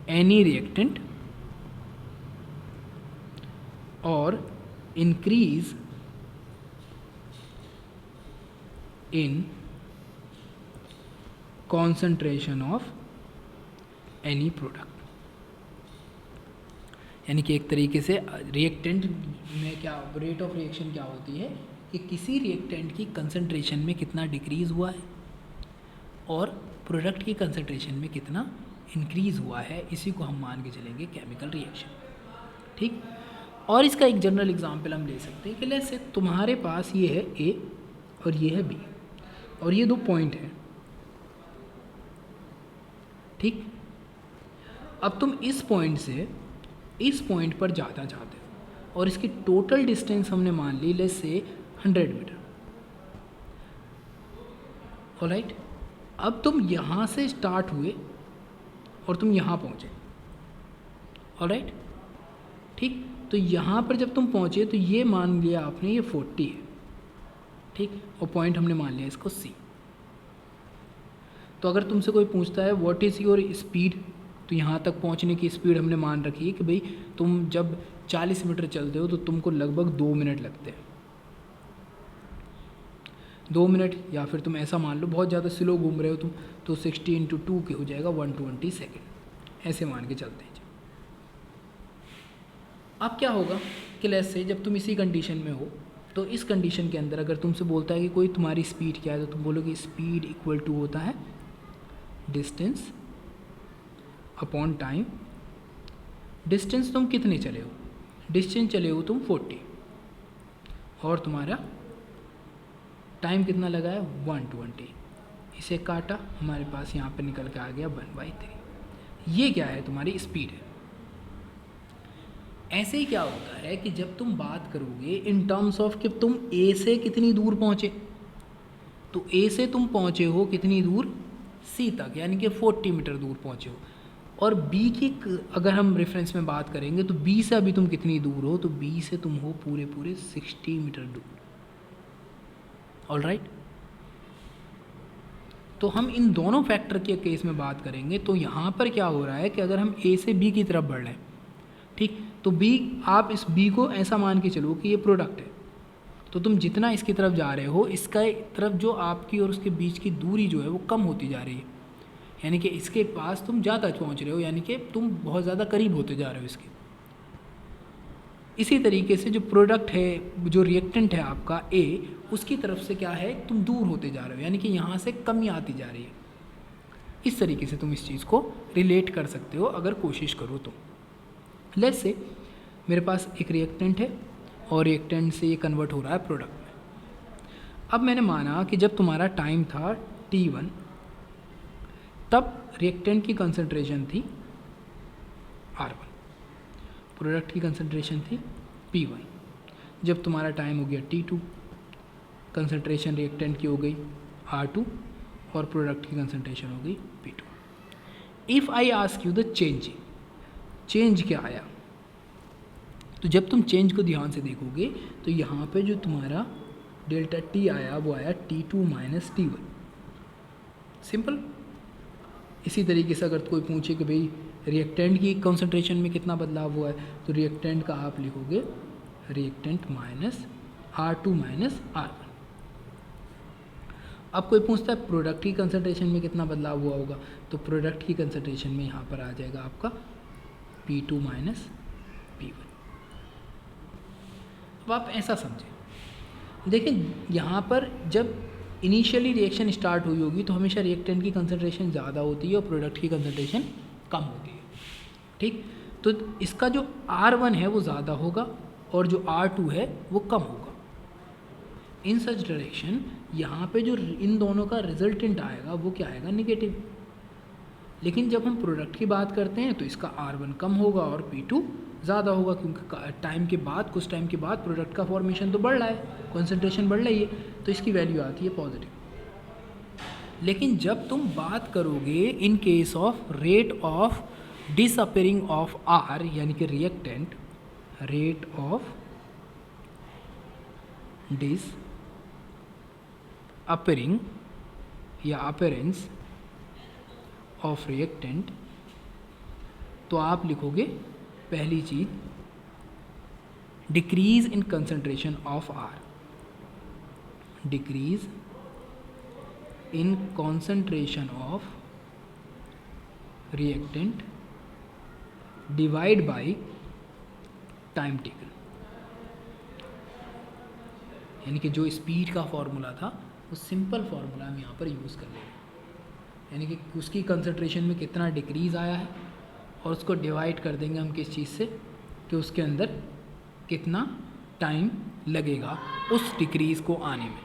any reactant or increase in concentration of any product, यानी कि एक तरीके से रिएक्टेंट में क्या रेट ऑफ रिएक्शन क्या होती है कि किसी रिएक्टेंट की कंसंट्रेशन में कितना डिक्रीज़ हुआ है और प्रोडक्ट की कंसंट्रेशन में कितना इंक्रीज़ हुआ है, इसी को हम मान के चलेंगे केमिकल रिएक्शन, ठीक। और इसका एक जनरल एग्जांपल हम ले सकते हैं कि जैसे तुम्हारे पास ये है ए और ये है बी और ये 2 पॉइंट हैं, ठीक। अब तुम इस पॉइंट से इस पॉइंट पर जाना चाहते हो और इसकी टोटल डिस्टेंस हमने मान ली लेट्स से 100 मीटर। ऑलराइट। अब तुम यहाँ से स्टार्ट हुए और तुम यहाँ पहुँचे, ऑलराइट, ठीक। तो यहाँ पर जब तुम पहुँचे तो ये मान लिया आपने ये 40 है, ठीक, और पॉइंट हमने मान लिया इसको C। तो अगर तुमसे कोई पूछता है व्हाट इज़ योर स्पीड, तो यहाँ तक पहुँचने की स्पीड हमने मान रखी है कि भाई तुम जब 40 मीटर चलते हो तो तुमको लगभग 2 मिनट लगते हैं, 2 मिनट, या फिर तुम ऐसा मान लो बहुत ज़्यादा स्लो घूम रहे हो तुम, तो 60 × 2 के हो जाएगा 120 सेकेंड, ऐसे मान के चलते हैं। अब क्या होगा कि लेट्स से जब तुम इसी कंडीशन में हो, तो इस कंडीशन के अंदर अगर तुमसे बोलता है कि कोई तुम्हारी स्पीड क्या है, तो तुम बोलोगे स्पीड इक्वल टू होता है डिस्टेंस अपॉन टाइम। डिस्टेंस तुम कितने चले हो, डिस्टेंस चले हो तुम 40, और तुम्हारा टाइम कितना लगा है 120, इसे काटा, हमारे पास यहाँ पे निकल के आ गया 1/3। ये क्या है, तुम्हारी स्पीड है। ऐसे ही क्या होता है कि जब तुम बात करोगे इन टर्म्स ऑफ कि तुम ए से कितनी दूर पहुँचे, तो ए से तुम पहुँचे हो कितनी दूर, सी तक, यानी कि 40 मीटर दूर पहुँचे हो। और बी की अगर हम रेफरेंस में बात करेंगे तो बी से अभी तुम कितनी दूर हो, तो बी से तुम हो पूरे 60 मीटर दूर, ऑलराइट। तो हम इन दोनों फैक्टर के केस में बात करेंगे, तो यहाँ पर क्या हो रहा है कि अगर हम ए से बी की तरफ बढ़ रहे हैं, ठीक, तो बी, आप इस बी को ऐसा मान के चलो कि ये प्रोडक्ट है, तो तुम जितना इसकी तरफ जा रहे हो, इसका तरफ जो आपकी और उसके बीच की दूरी जो है वो कम होती जा रही है, यानी कि इसके पास तुम ज़्यादा पहुँच रहे हो, यानी कि तुम बहुत ज़्यादा करीब होते जा रहे हो इसके। इसी तरीके से जो प्रोडक्ट है, जो रिएक्टेंट है आपका ए, उसकी तरफ से क्या है, तुम दूर होते जा रहे हो, यानी कि यहाँ से कमी आती जा रही है। इस तरीके से तुम इस चीज़ को रिलेट कर सकते हो अगर कोशिश करो तो। लेट्स से मेरे पास एक रिएक्टेंट है और रिएक्टेंट से ये कन्वर्ट हो रहा है प्रोडक्ट में। अब मैंने माना कि जब तुम्हारा टाइम था t1, तब रिएक्टेंट की कंसंट्रेशन थी R1, प्रोडक्ट की कंसंट्रेशन थी P1। जब तुम्हारा टाइम हो गया t2, कंसंट्रेशन रिएक्टेंट की हो गई R2 और प्रोडक्ट की कंसंट्रेशन हो गई P2। If I ask you the change क्या आया, तो जब तुम चेंज को ध्यान से देखोगे तो यहाँ पे जो तुम्हारा डेल्टा T आया वो आया T2 माइनस T1, सिंपल। इसी तरीके से अगर कोई पूछे कि भाई रिएक्टेंट की कंसंट्रेशन में कितना बदलाव हुआ है, तो रिएक्टेंट का आप लिखोगे reactant minus R2 minus R1। अब कोई पूछता है प्रोडक्ट की कंसंट्रेशन में कितना बदलाव हुआ होगा, तो प्रोडक्ट की कंसंट्रेशन में यहाँ पर आ जाएगा आपका P2 माइनस P1। अब आप ऐसा समझें, देखिए यहाँ पर जब इनिशियली रिएक्शन स्टार्ट हुई होगी तो हमेशा रिएक्टेंट की कंसंट्रेशन ज़्यादा होती है और प्रोडक्ट की कंसंट्रेशन कम होती है, ठीक। तो इसका जो R1 है वो ज़्यादा होगा और जो R2 है वो कम होगा। इन सच डायरेक्शन यहाँ पे जो इन दोनों का रिजल्टेंट आएगा वो क्या आएगा, नेगेटिव। लेकिन जब हम प्रोडक्ट की बात करते हैं तो इसका R1 कम होगा और P2 ज़्यादा होगा, क्योंकि टाइम के बाद, कुछ टाइम के बाद प्रोडक्ट का फॉर्मेशन तो बढ़ रहा है, कंसंट्रेशन बढ़ रही है, तो इसकी वैल्यू आती है पॉजिटिव। लेकिन जब तुम बात करोगे in case of rate of disappearing of R, यानी कि रिएक्टेंट, रेट ऑफ डिसअपेयरिंग या अपीयरेंस ऑफ रिएक्टेंट, तो आप लिखोगे पहली चीज decrease in concentration of R, decrease in concentration of reactant divide by time taken, यानी कि जो स्पीड का फॉर्मूला था वो सिंपल फॉर्मूला हम यहाँ पर यूज़ कर लेंगे, यानी कि उसकी कंसंट्रेशन में कितना डिक्रीज़ आया है और उसको डिवाइड कर देंगे हम किस चीज़ से, कि उसके अंदर कितना टाइम लगेगा उस डिक्रीज़ को आने में,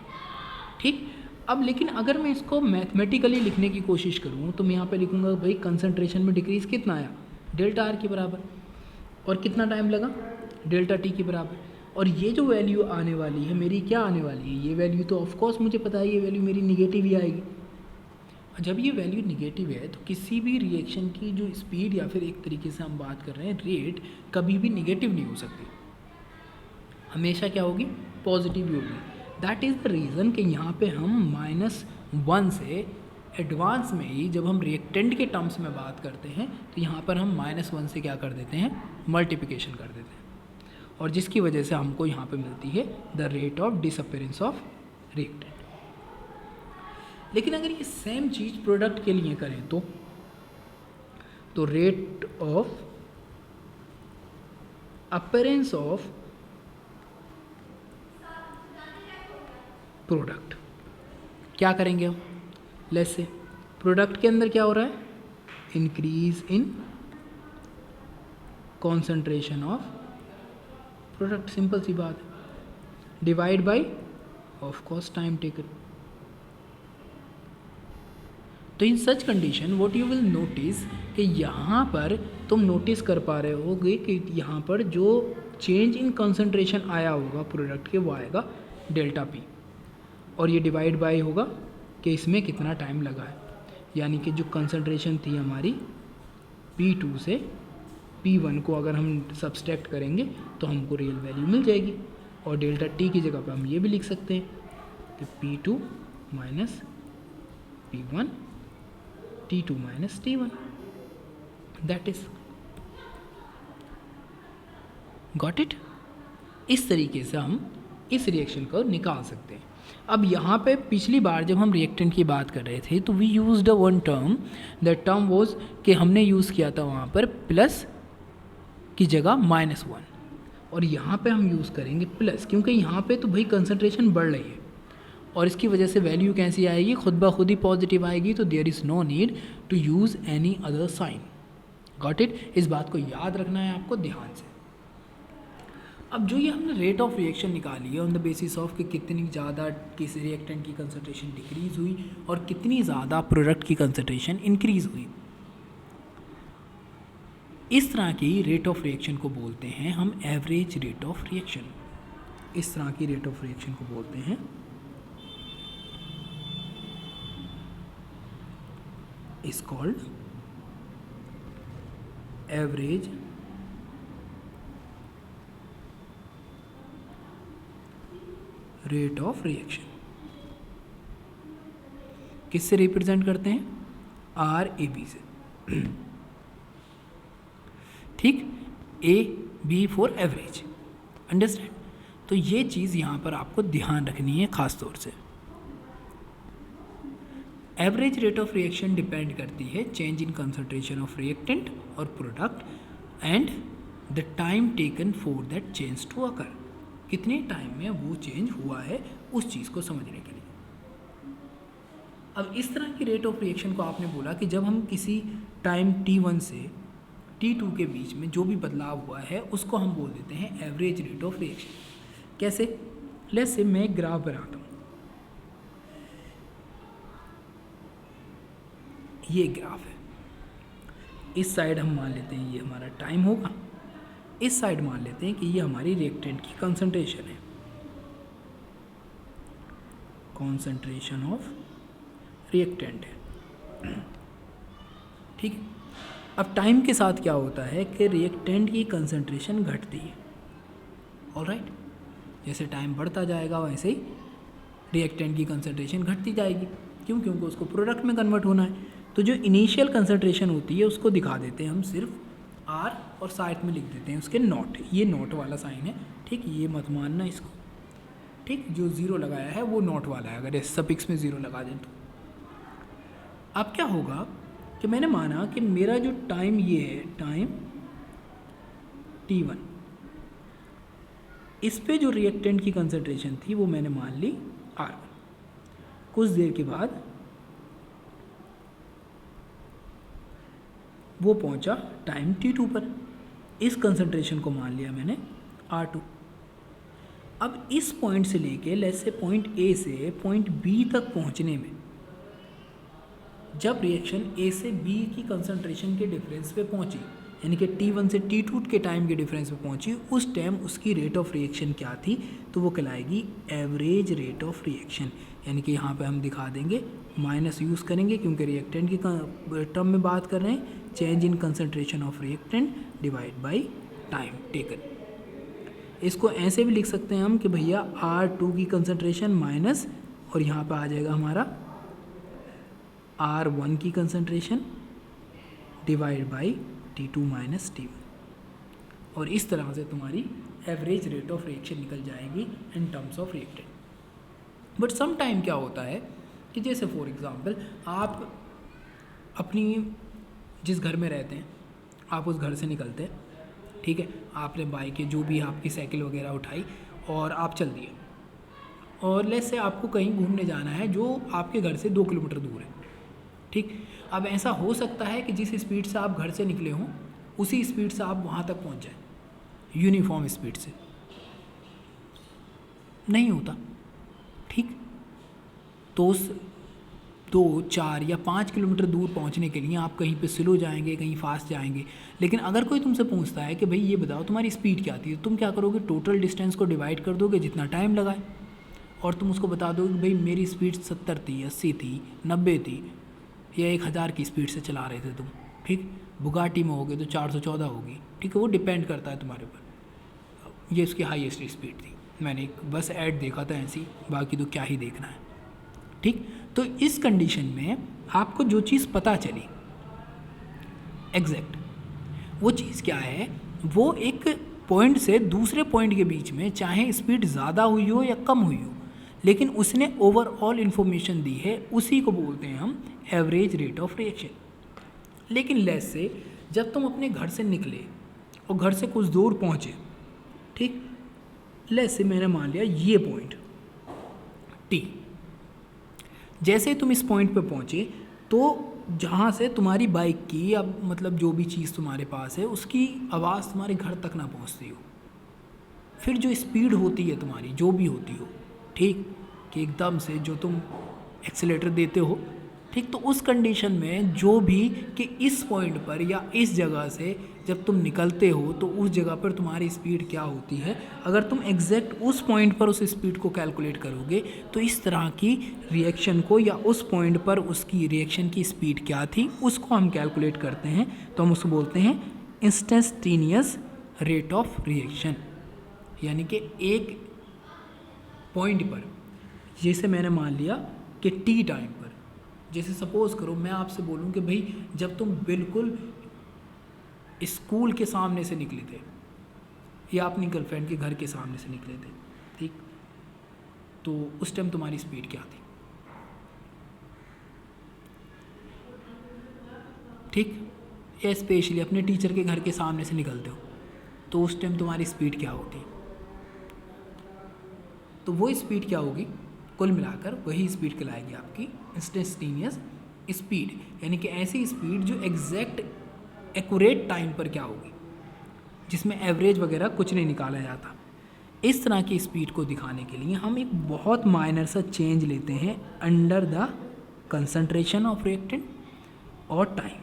ठीक। अब लेकिन अगर मैं इसको मैथमेटिकली लिखने की कोशिश करूँ तो मैं यहाँ पे लिखूँगा भाई कंसंट्रेशन में डिक्रीज़ कितना आया, डेल्टा R के बराबर, और कितना टाइम लगा, डेल्टा T के बराबर। और ये जो वैल्यू आने वाली है मेरी क्या आने वाली है, ये वैल्यू तो ऑफकोर्स मुझे पता है ये वैल्यू मेरी निगेटिव ही आएगी, जब ये वैल्यू निगेटिव है तो किसी भी रिएक्शन की जो स्पीड या फिर एक तरीके से हम बात कर रहे हैं रेट कभी भी निगेटिव नहीं हो सकती, हमेशा क्या होगी, पॉजिटिव ही होगी। दैट इज़ द रीज़न कि यहाँ पे हम -1 से एडवांस में ही जब हम रिएक्टेंट के टर्म्स में बात करते हैं तो यहाँ पर हम -1 से क्या कर देते हैं, मल्टीप्लिकेशन कर देते हैं, और जिसकी वजह से हमको यहाँ पे मिलती है the rate of disappearance of reactant. लेकिन अगर ये सेम चीज़ प्रोडक्ट के लिए करें तो rate of appearance of product क्या करेंगे हम, लेट्स से प्रोडक्ट के अंदर क्या हो रहा है, increase in concentration of product, simple सी बात है, divide by of course time taken. तो in such condition what you will notice कि यहाँ पर तुम नोटिस कर पा रहे होगे कि यहाँ पर जो चेंज इन कंसंट्रेशन आया होगा प्रोडक्ट के वो आएगा डेल्टा पी, और ये डिवाइड बाय होगा कि इसमें कितना टाइम लगा है, यानी कि जो कंसंट्रेशन थी हमारी P2 से P1 को अगर हम सब्सट्रैक्ट करेंगे तो हमको रियल वैल्यू मिल जाएगी, और डेल्टा टी की जगह पर हम ये भी लिख सकते हैं कि P2 minus P1 T2 minus T1, that is got it. इस तरीके से हम इस रिएक्शन को निकाल सकते हैं। अब यहाँ पे पिछली बार जब हम रिएक्टेंट की बात कर रहे थे तो we used one term, that term was कि हमने यूज़ किया था वहाँ पर प्लस की जगह -1, और यहाँ पे हम यूज़ करेंगे प्लस, क्योंकि यहाँ पे तो भाई कंसंट्रेशन बढ़ रही है और इसकी वजह से वैल्यू कैसी आएगी, खुद ब खुद ही पॉजिटिव आएगी, तो there is no need to use any other sign. Got it, इस बात को याद रखना है आपको ध्यान से। अब जो ये हमने रेट ऑफ रिएक्शन निकाली है ऑन द बेसिस ऑफ कि कितनी ज़्यादा किसी रिएक्टेंट की कंसंट्रेशन डिक्रीज़ हुई और कितनी ज़्यादा प्रोडक्ट की कंसंट्रेशन इंक्रीज़ हुई, इस तरह की रेट ऑफ रिएक्शन को बोलते हैं हम एवरेज रेट ऑफ रिएक्शन। इस तरह की रेट ऑफ रिएक्शन को बोलते हैं is called average rate of reaction। किससे रिप्रेजेंट करते हैं, RAB से, ठीक, AB फॉर एवरेज, अंडरस्टैंड। तो ये चीज़ यहाँ पर आपको ध्यान रखनी है खास तौर से। Average rate of reaction depend करती है change in concentration of reactant और product and the time taken for that change to occur, कितने टाइम में वो चेंज हुआ है उस चीज़ को समझने के लिए। अब इस तरह की रेट ऑफ रिएक्शन को आपने बोला कि जब हम किसी टाइम T1 से T2 के बीच में जो भी बदलाव हुआ है उसको हम बोल देते हैं एवरेज रेट ऑफ रिएक्शन। कैसे, लेट्स से मैं ग्राफ बनाता हूँ, ये ग्राफ है, इस साइड हम मान लेते हैं ये हमारा टाइम होगा, इस साइड मान लेते हैं कि ये हमारी रिएक्टेंट की कंसंट्रेशन है, कॉन्सेंट्रेशन ऑफ रिएक्टेंट है, ठीक है। अब टाइम के साथ क्या होता है कि रिएक्टेंट की कंसंट्रेशन घटती है, ऑलराइट, जैसे टाइम बढ़ता जाएगा वैसे ही रिएक्टेंट की कंसंट्रेशन घटती जाएगी, क्यों, क्योंकि उसको प्रोडक्ट में कन्वर्ट होना है। तो जो इनिशियल कंसंट्रेशन होती है उसको दिखा देते हैं हम सिर्फ R और साइड में लिख देते हैं उसके नॉट, ये नॉट वाला साइन है, ठीक, ये मत मानना इसको, ठीक, जो ज़ीरो लगाया है वो नॉट वाला है, अगर इस सफिक्स में ज़ीरो लगा दें तो। अब क्या होगा कि मैंने माना कि मेरा जो टाइम ये है, टाइम T1, इस पे जो रिएक्टेंट की कंसंट्रेशन थी वो मैंने मान ली R1। कुछ देर के बाद वो पहुंचा टाइम T2 पर, इस कंसंट्रेशन को मान लिया मैंने R2। अब इस पॉइंट से लेके लेट्स से पॉइंट A से पॉइंट B तक पहुंचने में जब रिएक्शन A से B की कंसंट्रेशन के डिफरेंस पे पहुंची, यानी कि T1 से T2 के टाइम के डिफरेंस में पहुंची, उस टाइम उसकी रेट ऑफ रिएक्शन क्या थी, तो वो कहलाएगी एवरेज रेट ऑफ रिएक्शन। यानी कि यहाँ पे हम दिखा देंगे, माइनस यूज़ करेंगे क्योंकि रिएक्टेंट की टर्म में बात कर रहे हैं, change in concentration of reactant divide by time taken. इसको ऐसे भी लिख सकते हैं हम कि भैया R2 की कंसनट्रेशन माइनस, और यहाँ पे आ जाएगा हमारा R1 की concentration divide by T2 minus T1, और इस तरह से तुम्हारी एवरेज रेट ऑफ रिएक्शन निकल जाएगी in terms of reactant. But some time क्या होता है कि जैसे फॉर एग्जांपल आप अपनी जिस घर में रहते हैं, आप उस घर से निकलते हैं, ठीक है, आपने बाइक या जो भी आपकी साइकिल वगैरह उठाई और आप चल दिए, और लेट्स से आपको कहीं घूमने जाना है जो आपके घर से 2 किलोमीटर दूर है, ठीक। अब ऐसा हो सकता है कि जिस स्पीड से आप घर से निकले हों उसी स्पीड से आप वहाँ तक पहुँच जाएं, यूनिफॉर्म स्पीड से। नहीं होता, ठीक। तो उस 2, 4 या 5 किलोमीटर दूर पहुंचने के लिए आप कहीं पे स्लो जाएंगे, कहीं फास्ट जाएंगे। लेकिन अगर कोई तुमसे पूछता है कि भाई ये बताओ तुम्हारी स्पीड क्या थी, तो तुम क्या करोगे, टोटल डिस्टेंस को डिवाइड कर दोगे जितना टाइम लगा है, और तुम उसको बता दोगे कि भाई मेरी स्पीड 70 थी, 80 थी, 90 थी, या 1000 की स्पीड से चला रहे थे तुम, ठीक। बुगाटी में होगे तो 414 होगी, ठीक है, वो डिपेंड करता है तुम्हारे ऊपर। ये उसकी हाईएस्ट स्पीड थी, मैंने एक बस ऐड देखा था ऐसी, बाकी तो क्या ही देखना है, ठीक। तो इस कंडीशन में आपको जो चीज़ पता चली एग्जैक्ट, वो चीज़ क्या है, वो एक पॉइंट से दूसरे पॉइंट के बीच में चाहे स्पीड ज़्यादा हुई हो या कम हुई हो, लेकिन उसने ओवरऑल इन्फॉर्मेशन दी है, उसी को बोलते हैं हम एवरेज रेट ऑफ रिएक्शन। लेकिन लेट्स से जब तुम अपने घर से निकले और घर से कुछ दूर पहुँचे, ठीक, लेट्स से मैंने मान लिया ये पॉइंट T, जैसे तुम इस पॉइंट पे पहुँचे तो जहाँ से तुम्हारी बाइक की, अब मतलब जो भी चीज़ तुम्हारे पास है उसकी आवाज़ तुम्हारे घर तक ना पहुँचती हो, फिर जो स्पीड होती है तुम्हारी जो भी होती हो, ठीक, कि एकदम से जो तुम एक्सीलेटर देते हो, ठीक, तो उस कंडीशन में जो भी कि इस पॉइंट पर या इस जगह से जब तुम निकलते हो तो उस जगह पर तुम्हारी स्पीड क्या होती है, अगर तुम एग्जैक्ट उस पॉइंट पर उस स्पीड को कैलकुलेट करोगे तो इस तरह की रिएक्शन को, या उस पॉइंट पर उसकी रिएक्शन की स्पीड क्या थी उसको हम कैलकुलेट करते हैं, तो हम उसको बोलते हैं इंस्टेंटेनियस रेट ऑफ रिएक्शन। यानी कि एक पॉइंट पर, जैसे मैंने मान लिया कि T टाइम पर, जैसे सपोज़ करो मैं आपसे बोलूं कि भाई जब तुम बिल्कुल स्कूल के सामने से निकले थे या अपनी गर्लफ्रेंड के घर के सामने से निकले थे, ठीक, तो उस टाइम तुम्हारी स्पीड क्या थी, ठीक, या स्पेशली अपने टीचर के घर के सामने से निकलते हो तो उस टाइम तुम्हारी स्पीड क्या होती, तो वो स्पीड क्या होगी, कुल मिलाकर वही स्पीड कहलाएगी आपकी इंस्टेंटेनियस स्पीड। यानी कि ऐसी स्पीड जो एग्जैक्ट एक्यूरेट टाइम पर क्या होगी, जिसमें एवरेज वगैरह कुछ नहीं निकाला जाता। इस तरह की स्पीड को दिखाने के लिए हम एक बहुत माइनर सा चेंज लेते हैं under the concentration of reactant और टाइम,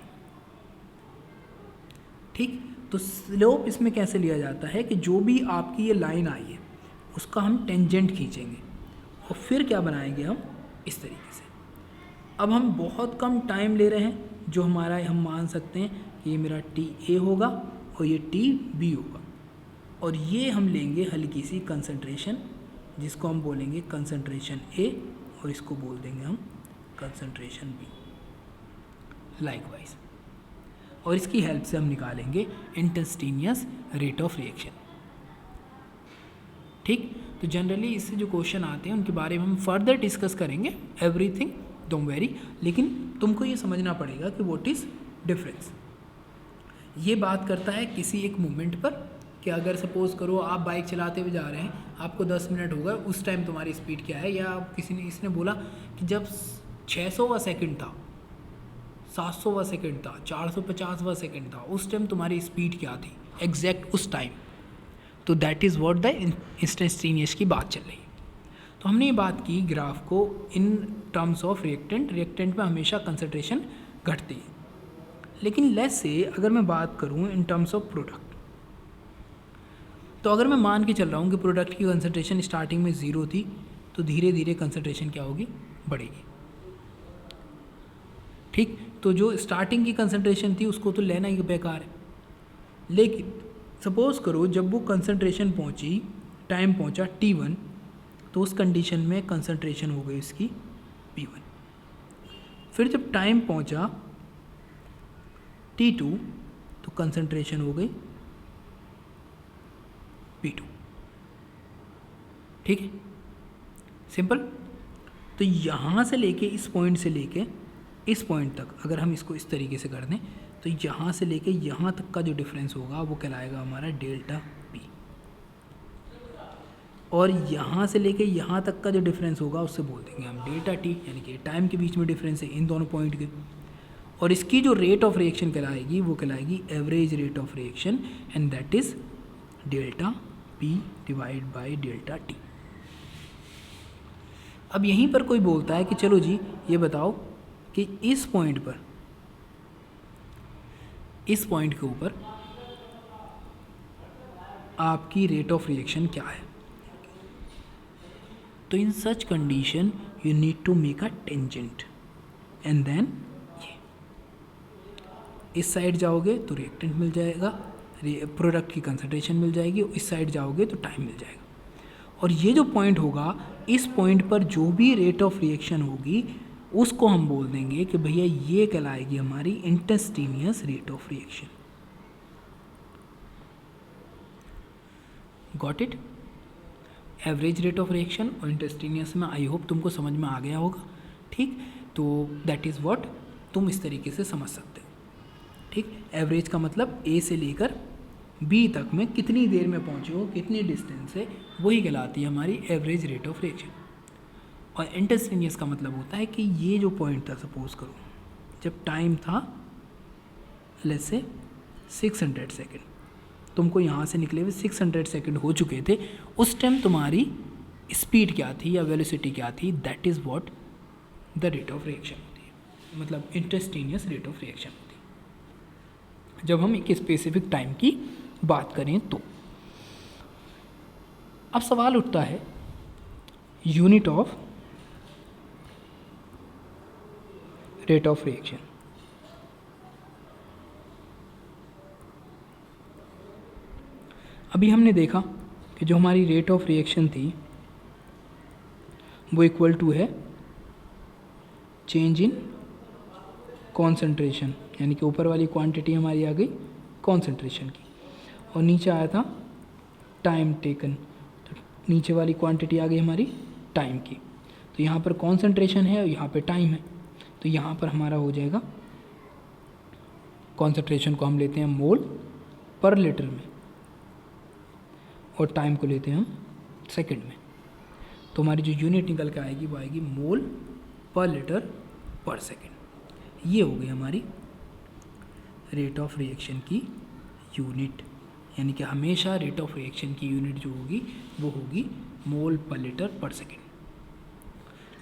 ठीक। तो स्लोप इसमें कैसे लिया जाता है कि जो भी आपकी ये लाइन आई है उसका हम टेंजेंट खींचेंगे और फिर क्या बनाएंगे हम इस तरीके से। अब हम बहुत कम टाइम ले रहे हैं, जो हमारा हम मान सकते हैं कि ये मेरा TA होगा और ये TB होगा, और ये हम लेंगे हल्की सी कंसंट्रेशन जिसको हम बोलेंगे कंसंट्रेशन A, और इसको बोल देंगे हम कंसंट्रेशन B लाइकवाइज, और इसकी हेल्प से हम निकालेंगे इंस्टेंटेनियस रेट ऑफ रिएक्शन, ठीक। तो जनरली इससे जो क्वेश्चन आते हैं उनके बारे में हम फर्दर डिस्कस करेंगे, एवरीथिंग डोंट वेरी, लेकिन तुमको ये समझना पड़ेगा कि व्हाट इज़ डिफरेंस। ये बात करता है किसी एक मोमेंट पर कि अगर सपोज़ करो आप बाइक चलाते हुए जा रहे हैं, आपको 10 मिनट हो गए, उस टाइम तुम्हारी स्पीड क्या है, या किसी ने इसने बोला कि जब 600वां सेकंड था, 700वां सेकंड था, 450वां सेकंड था, उस टाइम तुम्हारी स्पीड क्या थी एग्जैक्ट उस टाइम, तो that is what the instantaneous की बात चल रही है। तो हमने ये बात की ग्राफ को इन टर्म्स ऑफ रिएक्टेंट में हमेशा कंसंट्रेशन घटती है, लेकिन लेट्स से अगर मैं बात करूँ इन टर्म्स ऑफ प्रोडक्ट, तो अगर मैं मान के चल रहा हूँ कि प्रोडक्ट की कंसंट्रेशन स्टार्टिंग में 0 थी, तो धीरे धीरे कंसंट्रेशन क्या होगी, बढ़ेगी। ठीक, तो जो स्टार्टिंग की कंसंट्रेशन थी उसको तो लेना ही बेकार है। लेकिन सपोज़ करो जब वो कंसंट्रेशन पहुँची, टाइम पहुँचा T1, तो उस कंडीशन में कंसंट्रेशन हो गई इसकी P1। फिर जब टाइम पहुँचा T2, तो कंसंट्रेशन हो गई P2। ठीक है, सिंपल। तो यहाँ से लेके इस पॉइंट से लेके इस पॉइंट तक अगर हम इसको इस तरीके से कर दें, तो यहाँ से लेके यहाँ तक का जो डिफरेंस होगा वो कहलाएगा हमारा डेल्टा P, और यहाँ से लेके यहाँ तक का जो डिफरेंस होगा उससे बोल देंगे हम डेल्टा T, यानी कि टाइम के बीच में डिफरेंस है इन दोनों पॉइंट के। और इसकी जो रेट ऑफ रिएक्शन कहलाएगी वो कहलाएगी average rate of reaction, and that is delta P divide by delta T। अब यहीं पर कोई बोलता है कि चलो जी ये बताओ कि इस पॉइंट पर, इस पॉइंट के ऊपर आपकी रेट ऑफ रिएक्शन क्या है। तो in such condition you need to make a tangent, and then ये इस साइड जाओगे तो रिएक्टेंट मिल जाएगा, प्रोडक्ट की कंसंट्रेशन मिल जाएगी, और इस साइड जाओगे तो टाइम मिल जाएगा। और ये जो पॉइंट होगा, इस पॉइंट पर जो भी रेट ऑफ रिएक्शन होगी उसको हम बोल देंगे कि भैया ये कहलाएगी हमारी instantaneous rate of reaction. Got it? Average rate of reaction और इंस्टेंटेनियस में आई होप तुमको समझ में आ गया होगा। ठीक, तो दैट इज़ व्हाट तुम इस तरीके से समझ सकते हो। ठीक, एवरेज का मतलब ए से लेकर बी तक में कितनी देर में पहुँचे हो, कितनी डिस्टेंस है, वही कहलाती है हमारी एवरेज रेट ऑफ रिएक्शन। और इंस्टेंटेनियस का मतलब होता है कि ये जो पॉइंट था, सपोज करो जब टाइम था लेट्स से 600 सेकेंड, तुमको यहाँ से निकले हुए 600 सेकेंड हो चुके थे, उस टाइम तुम्हारी स्पीड क्या थी या वेलोसिटी क्या थी, that is what the rate of reaction होती है, मतलब इंस्टेंटेनियस रेट ऑफ रिएक्शन होती है जब हम एक स्पेसिफिक टाइम की बात करें। तो अब सवाल उठता है unit of rate of reaction. अभी हमने देखा कि जो हमारी रेट ऑफ रिएक्शन थी वो इक्वल टू है चेंज इन कॉन्सेंट्रेशन, यानी कि ऊपर वाली क्वांटिटी हमारी आ गई कॉन्सेंट्रेशन की, और नीचे आया था टाइम टेकन, तो नीचे वाली क्वांटिटी आ गई हमारी टाइम की। तो यहाँ पर कॉन्सेंट्रेशन है और यहाँ पे टाइम है, तो यहाँ पर हमारा हो जाएगा कॉन्सेंट्रेशन को हम लेते हैं मोल पर लीटर में और टाइम को लेते हैं हम सेकंड में। तो हमारी जो यूनिट निकल के आएगी वो आएगी मोल पर लीटर पर सेकंड। ये हो गई हमारी रेट ऑफ रिएक्शन की यूनिट, यानी कि हमेशा रेट ऑफ रिएक्शन की यूनिट जो होगी वो होगी मोल पर लीटर पर सेकंड।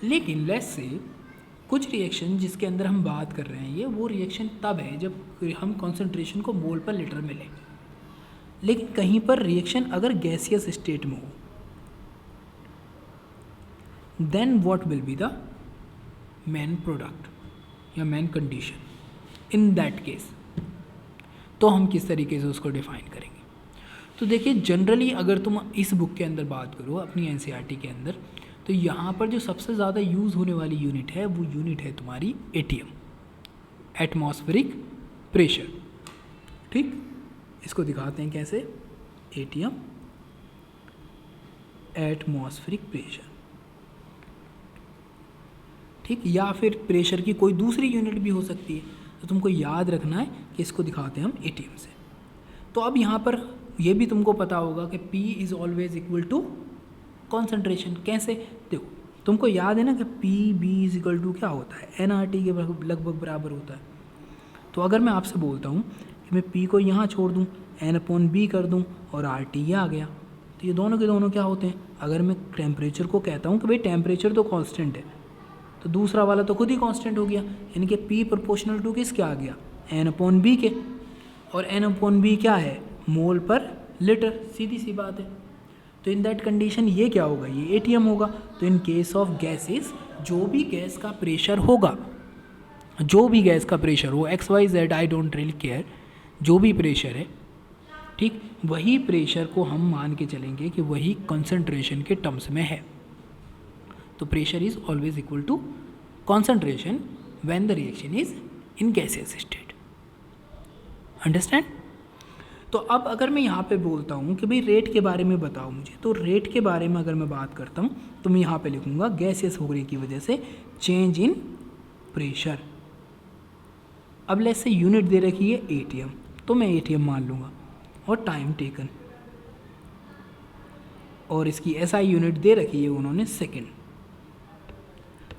लेकिन लेट्स से कुछ रिएक्शन जिसके अंदर हम बात कर रहे हैं, ये वो रिएक्शन तब है जब हम कॉन्सेंट्रेशन को मोल पर लीटर में लें, लेकिन कहीं पर रिएक्शन अगर गैसियस स्टेट में हो, then what will be the main product या main condition in that case. तो हम किस तरीके से उसको डिफाइन करेंगे? तो देखिए जनरली अगर तुम इस बुक के अंदर बात करो अपनी एनसीईआरटी के अंदर, तो यहाँ पर जो सबसे ज़्यादा यूज़ होने वाली यूनिट है वो यूनिट है तुम्हारी एटीएम, एटमॉस्फेरिक प्रेशर। ठीक, इसको दिखाते हैं कैसे, एटीएम एटमॉस्फेरिक प्रेशर। ठीक, या फिर प्रेशर की कोई दूसरी यूनिट भी हो सकती है, तो तुमको याद रखना है कि इसको दिखाते हैं हम एटीएम से। तो अब यहाँ पर ये भी तुमको पता होगा कि P is always equal to concentration. कैसे? देखो तुमको याद है ना कि PB इज इक्वल टू क्या होता है, nRT के लगभग बराबर होता है। तो अगर मैं आपसे बोलता हूँ कि मैं P को यहाँ छोड़ दूँ, N/B कर दूँ और RT ये आ गया, तो ये दोनों के दोनों क्या होते हैं? अगर मैं टेम्परेचर को कहता हूँ कि भाई टेम्परेचर तो कांस्टेंट है, तो दूसरा वाला तो खुद ही कांस्टेंट हो गया, यानी कि P प्रोपोर्शनल टू किस क्या आ गया, N/B के, और N/B क्या है, मोल पर लीटर, सीधी सी बात है। तो इन दैट कंडीशन ये क्या होगा, ये ATM होगा। तो इन केस ऑफ गैसेस, जो भी गैस का प्रेशर होगा, जो भी गैस का प्रेशर हो, XYZ I don't really care, जो भी प्रेशर है, ठीक, वही प्रेशर को हम मान के चलेंगे कि वही कंसंट्रेशन के टर्म्स में है। तो pressure is always equal to concentration when the reaction is in gaseous state. Understand? तो अब अगर मैं यहाँ पे बोलता हूँ कि भाई रेट के बारे में बताओ मुझे, तो रेट के बारे में अगर मैं बात करता हूँ तो मैं यहाँ पे लिखूँगा गैसेस होने की वजह से चेंज इन प्रेशर। अब लेट्स से यूनिट दे रखी है ATM, तो मैं ATM मान लूँगा, और टाइम टेकन, और इसकी SI यूनिट दे रखी है उन्होंने सेकेंड,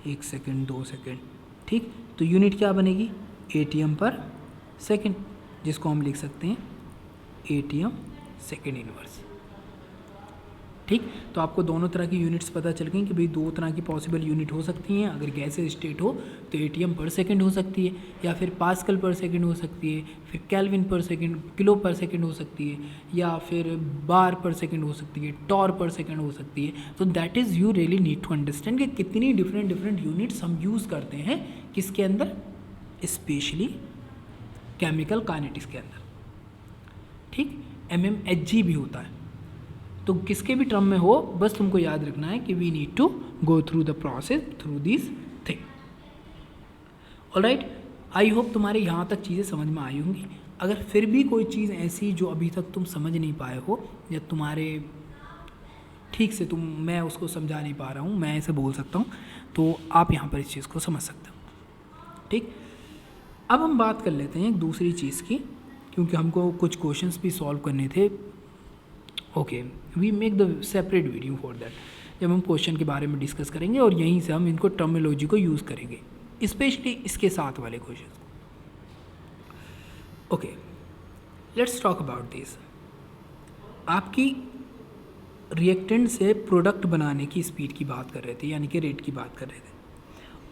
1 सेकेंड 2 सेकेंड, ठीक। तो यूनिट क्या बनेगी, ATM पर सेकेंड, जिसको हम लिख सकते हैं ATM सेकेंड इनवर्स, ठीक। तो आपको दोनों तरह की यूनिट्स पता चल गई कि भाई दो तरह की पॉसिबल यूनिट हो सकती हैं। अगर गैसेस स्टेट हो तो ATM पर सेकेंड हो सकती है, या फिर पास्कल पर सेकेंड हो सकती है, फिर केल्विन पर सेकेंड, किलो पर सेकेंड हो सकती है, या फिर बार पर सेकेंड हो सकती है, टॉर पर सेकेंड हो सकती है। तो that is you really need to understand कि कितनी डिफरेंट यूनिट्स हम यूज़ करते हैं किसके अंदर, स्पेशली केमिकल काइनेटिक्स के अंदर, ठीक। mmHg भी होता है, तो किसके भी टर्म में हो, बस तुमको याद रखना है कि we need to go through the process through this thing. Alright, I hope तुम्हारे यहाँ तक चीज़ें समझ में आई होंगी। अगर फिर भी कोई चीज़ ऐसी जो अभी तक तुम समझ नहीं पाए हो, या तुम्हारे ठीक से मैं उसको समझा नहीं पा रहा हूँ, मैं ऐसे बोल सकता हूँ, तो आप यहाँ पर इस चीज़ को समझ सकते हो, ठीक। अब हम बात कर लेते हैं एक दूसरी चीज़ की, क्योंकि हमको कुछ क्वेश्चंस भी सॉल्व करने थे। Okay, we make the separate video for that, जब हम क्वेश्चन के बारे में डिस्कस करेंगे और यहीं से हम इनको टर्मिनोलॉजी को यूज़ करेंगे, स्पेशली इसके साथ वाले क्वेश्चन को। Okay, let's talk about this. आपकी रिएक्टेंट से प्रोडक्ट बनाने की स्पीड की बात कर रहे थे, यानी कि रेट की बात कर रहे थे,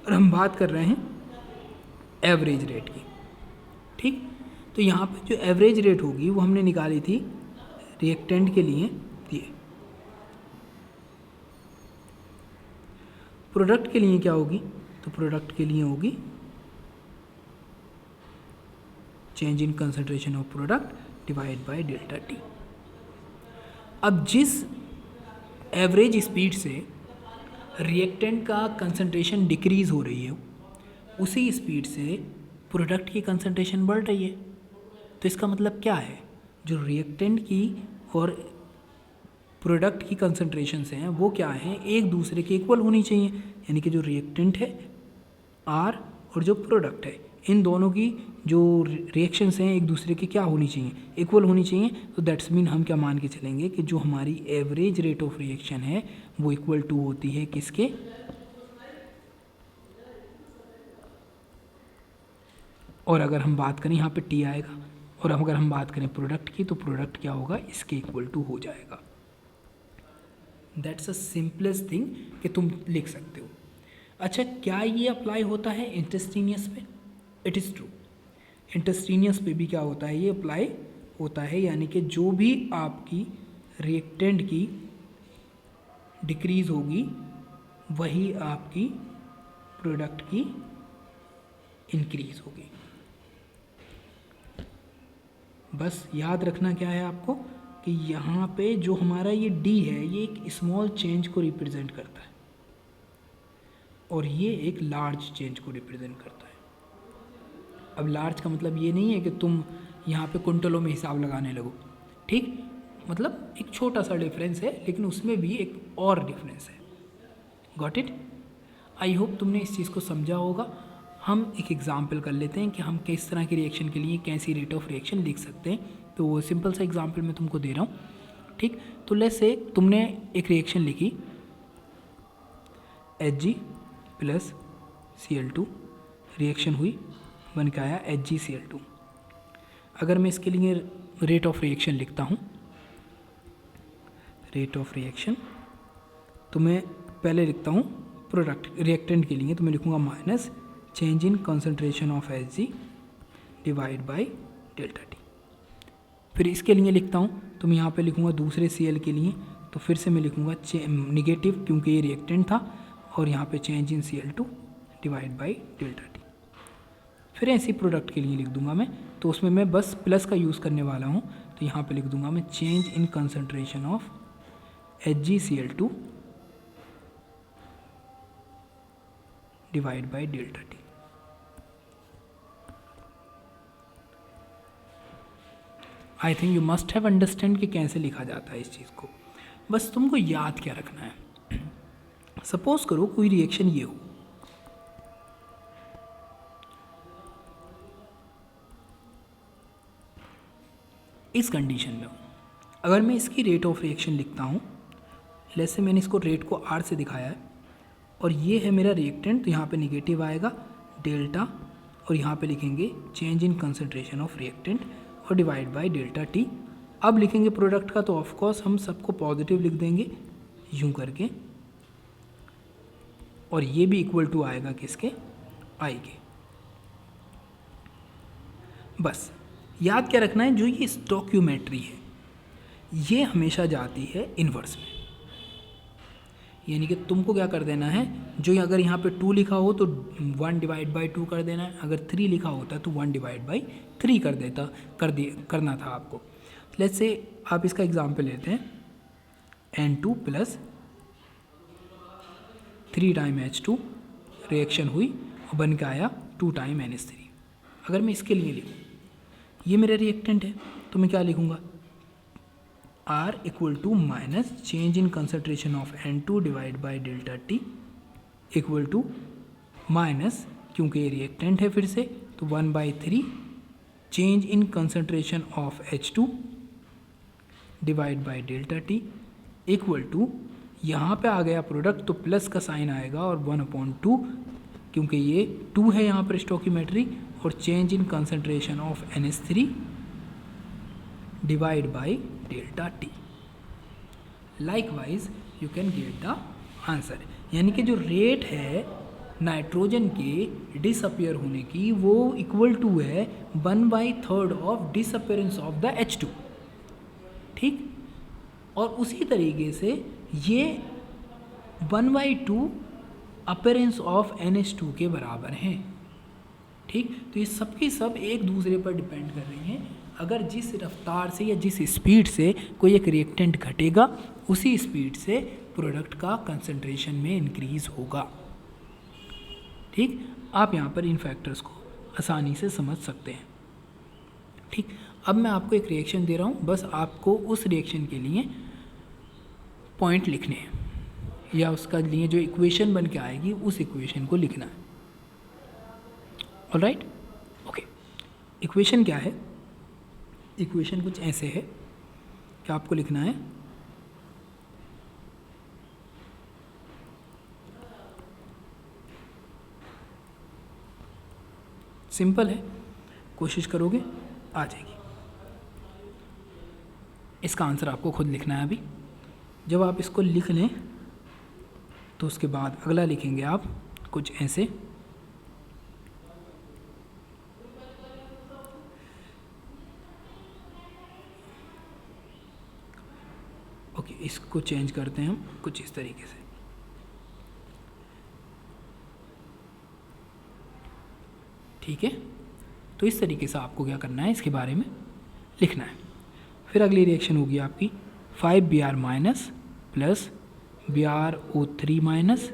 और हम बात कर रहे हैं एवरेज रेट की, ठीक। तो यहाँ पे जो एवरेज रेट होगी वो हमने निकाली थी रिएक्टेंट के लिए, ये प्रोडक्ट के लिए क्या होगी, तो प्रोडक्ट के लिए होगी change in concentration of product divide by delta T. अब जिस एवरेज स्पीड से रिएक्टेंट का कंसंट्रेशन डिक्रीज हो रही है, उसी स्पीड से प्रोडक्ट की कंसंट्रेशन बढ़ रही है। तो इसका मतलब क्या है, जो रिएक्टेंट की और प्रोडक्ट की कंसंट्रेशन हैं वो क्या है, एक दूसरे के इक्वल होनी चाहिए। यानी कि जो रिएक्टेंट है R और जो प्रोडक्ट है, इन दोनों की जो रिएक्शंस हैं एक दूसरे के क्या होनी चाहिए, इक्वल होनी चाहिए। तो दैट्स मीन हम क्या मान के चलेंगे कि जो हमारी एवरेज रेट ऑफ रिएक्शन है वो इक्वल टू होती है किसके, और अगर हम बात करें यहाँ पे T आएगा, और अगर हम बात करें प्रोडक्ट की तो प्रोडक्ट क्या होगा, इसके इक्वल टू हो जाएगा। दैट्स अ सिंपलेस्ट थिंग कि तुम लिख सकते हो। अच्छा, क्या ये अप्लाई होता है इंटरस्टीनियस पे? इट इज़ ट्रू, इंटरस्टीनियस पे भी क्या होता है, ये अप्लाई होता है। यानी कि जो भी आपकी रिएक्टेंट की डिक्रीज होगी वही आपकी प्रोडक्ट की इंक्रीज होगी। बस याद रखना क्या है आपको कि यहाँ पे जो हमारा ये D है ये एक स्मॉल चेंज को रिप्रेजेंट करता है और ये एक लार्ज चेंज को रिप्रेजेंट करता है। अब लार्ज का मतलब ये नहीं है कि तुम यहाँ पे कुंटलों में हिसाब लगाने लगो, ठीक, मतलब एक छोटा सा डिफरेंस है, लेकिन उसमें भी एक और डिफरेंस है। Got it? आई होप तुमने इस चीज़ को समझा होगा। हम एक एग्जाम्पल कर लेते हैं कि हम किस तरह की रिएक्शन के लिए कैसी रेट ऑफ रिएक्शन लिख सकते हैं। तो वो सिंपल सा एग्जाम्पल मैं तुमको दे रहा हूँ, ठीक। तो लेट्स से तुमने एक रिएक्शन लिखी Hg प्लस Cl2, रिएक्शन हुई, बन के आया HgCl2। अगर मैं इसके लिए रेट ऑफ रिएक्शन लिखता हूँ, रेट ऑफ रिएक्शन, तो मैं पहले लिखता हूँ प्रोडक्ट रिएक्टेंट के लिए, तो मैं लिखूँगा minus change in concentration of Hg divide by delta T. फिर इसके लिए लिखता हूँ तो मैं यहाँ पे लिखूँगा दूसरे Cl के लिए, तो फिर से मैं लिखूँगा निगेटिव क्योंकि ये रिएक्टेंट था, और यहाँ पे change in Cl2 divide by delta T. फिर ऐसी प्रोडक्ट के लिए लिख दूंगा मैं, तो उसमें मैं बस प्लस का यूज़ करने वाला हूँ, तो यहाँ पे लिख दूंगा मैं change in concentration of HgCl2 divide by delta T. I think you must have understand कि कैसे लिखा जाता है इस चीज़ को। बस तुमको याद क्या रखना है, सपोज करो कोई रिएक्शन ये हो, इस कंडीशन में हूँ, अगर मैं इसकी रेट ऑफ रिएक्शन लिखता हूँ, जैसे मैंने इसको रेट को R से दिखाया है, और ये है मेरा रिएक्टेंट, तो यहाँ पे निगेटिव आएगा डेल्टा, और यहाँ पे लिखेंगे change in concentration of reactant और डिवाइड बाय डेल्टा टी। अब लिखेंगे प्रोडक्ट का, तो ऑफ कोर्स हम सबको पॉजिटिव लिख देंगे यूँ करके, और ये भी इक्वल टू आएगा किसके, आई के। बस याद क्या रखना है, जो ये स्टोक्यूमेट्री है ये हमेशा जाती है इन्वर्स में, यानी कि तुमको क्या कर देना है, जो अगर यहाँ पे 2 लिखा हो तो 1 डिवाइड बाई 2 कर देना है, अगर 3 लिखा होता तो 1 डिवाइड बाई 3 करना था आपको। लेट्स से आप इसका एग्जाम्पल लेते हैं N2 plus 3 time H2 reaction हुई और बन के आया 2 टाइम NH3। अगर मैं इसके लिए लिखूँ, ये मेरा रिएक्टेंट है, तो मैं क्या लिखूँगा, R equal to minus change in concentration of N2 divide by delta t equal to minus, क्योंकि ये रिएक्टेंट है फिर से, तो 1/3 change in concentration of H2 divide by delta t equal to, यहाँ पे आ गया प्रोडक्ट तो प्लस का साइन आएगा और 1/2, क्योंकि ये 2 है यहाँ पर स्टोकियोमेट्री, और change in concentration of NH3 divide by delta T. Likewise you can get the answer, यानी कि जो रेट है नाइट्रोजन के डिसअपियर होने की वो इक्वल टू है 1/3 of disappearance of the H2, ठीक। और उसी तरीके से ये 1/2 अपीयरेंस ऑफ NH2 के बराबर हैं, ठीक। तो ये सबकी सब एक दूसरे पर डिपेंड कर रही हैं। अगर जिस रफ्तार से या जिस स्पीड से कोई एक रिएक्टेंट घटेगा, उसी स्पीड से प्रोडक्ट का कंसंट्रेशन में इंक्रीज होगा, ठीक। आप यहाँ पर इन फैक्टर्स को आसानी से समझ सकते हैं, ठीक। अब मैं आपको एक रिएक्शन दे रहा हूँ, बस आपको उस रिएक्शन के लिए पॉइंट लिखने हैं, या उसका लिए जो इक्वेशन बन के आएगी उस इक्वेशन को लिखना है। Alright, okay. इक्वेशन क्या है, इक्वेशन कुछ ऐसे है कि आपको लिखना है सिंपल है, कोशिश करोगे आ जाएगी। इसका आंसर आपको खुद लिखना है अभी। जब आप इसको लिख लें तो उसके बाद अगला लिखेंगे आप कुछ ऐसे, ओके। इसको चेंज करते हैं हम कुछ इस तरीके से, ठीक है। तो इस तरीके से आपको क्या करना है, इसके बारे में लिखना है। फिर अगली रिएक्शन होगी आपकी 5Br minus plus BrO3 minus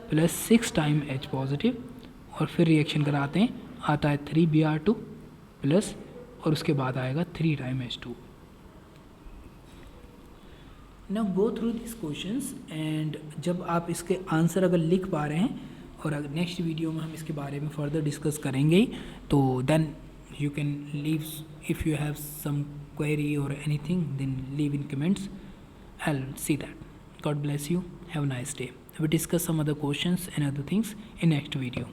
plus 6 time H positive, और फिर रिएक्शन कराते हैं, आता है 3Br2 प्लस, और उसके बाद आएगा 3 time H2। Now go through this questions, and जब आप इसके आंसर अगर लिख पा रहे हैं, और अगर नेक्स्ट वीडियो में हम इसके बारे में फर्दर डिस्कस करेंगे ही, तो then you can leave, if you have some query or anything, then leave in comments. I'll see that. God bless you. Have a nice day. We will discuss some other questions and other things in next video.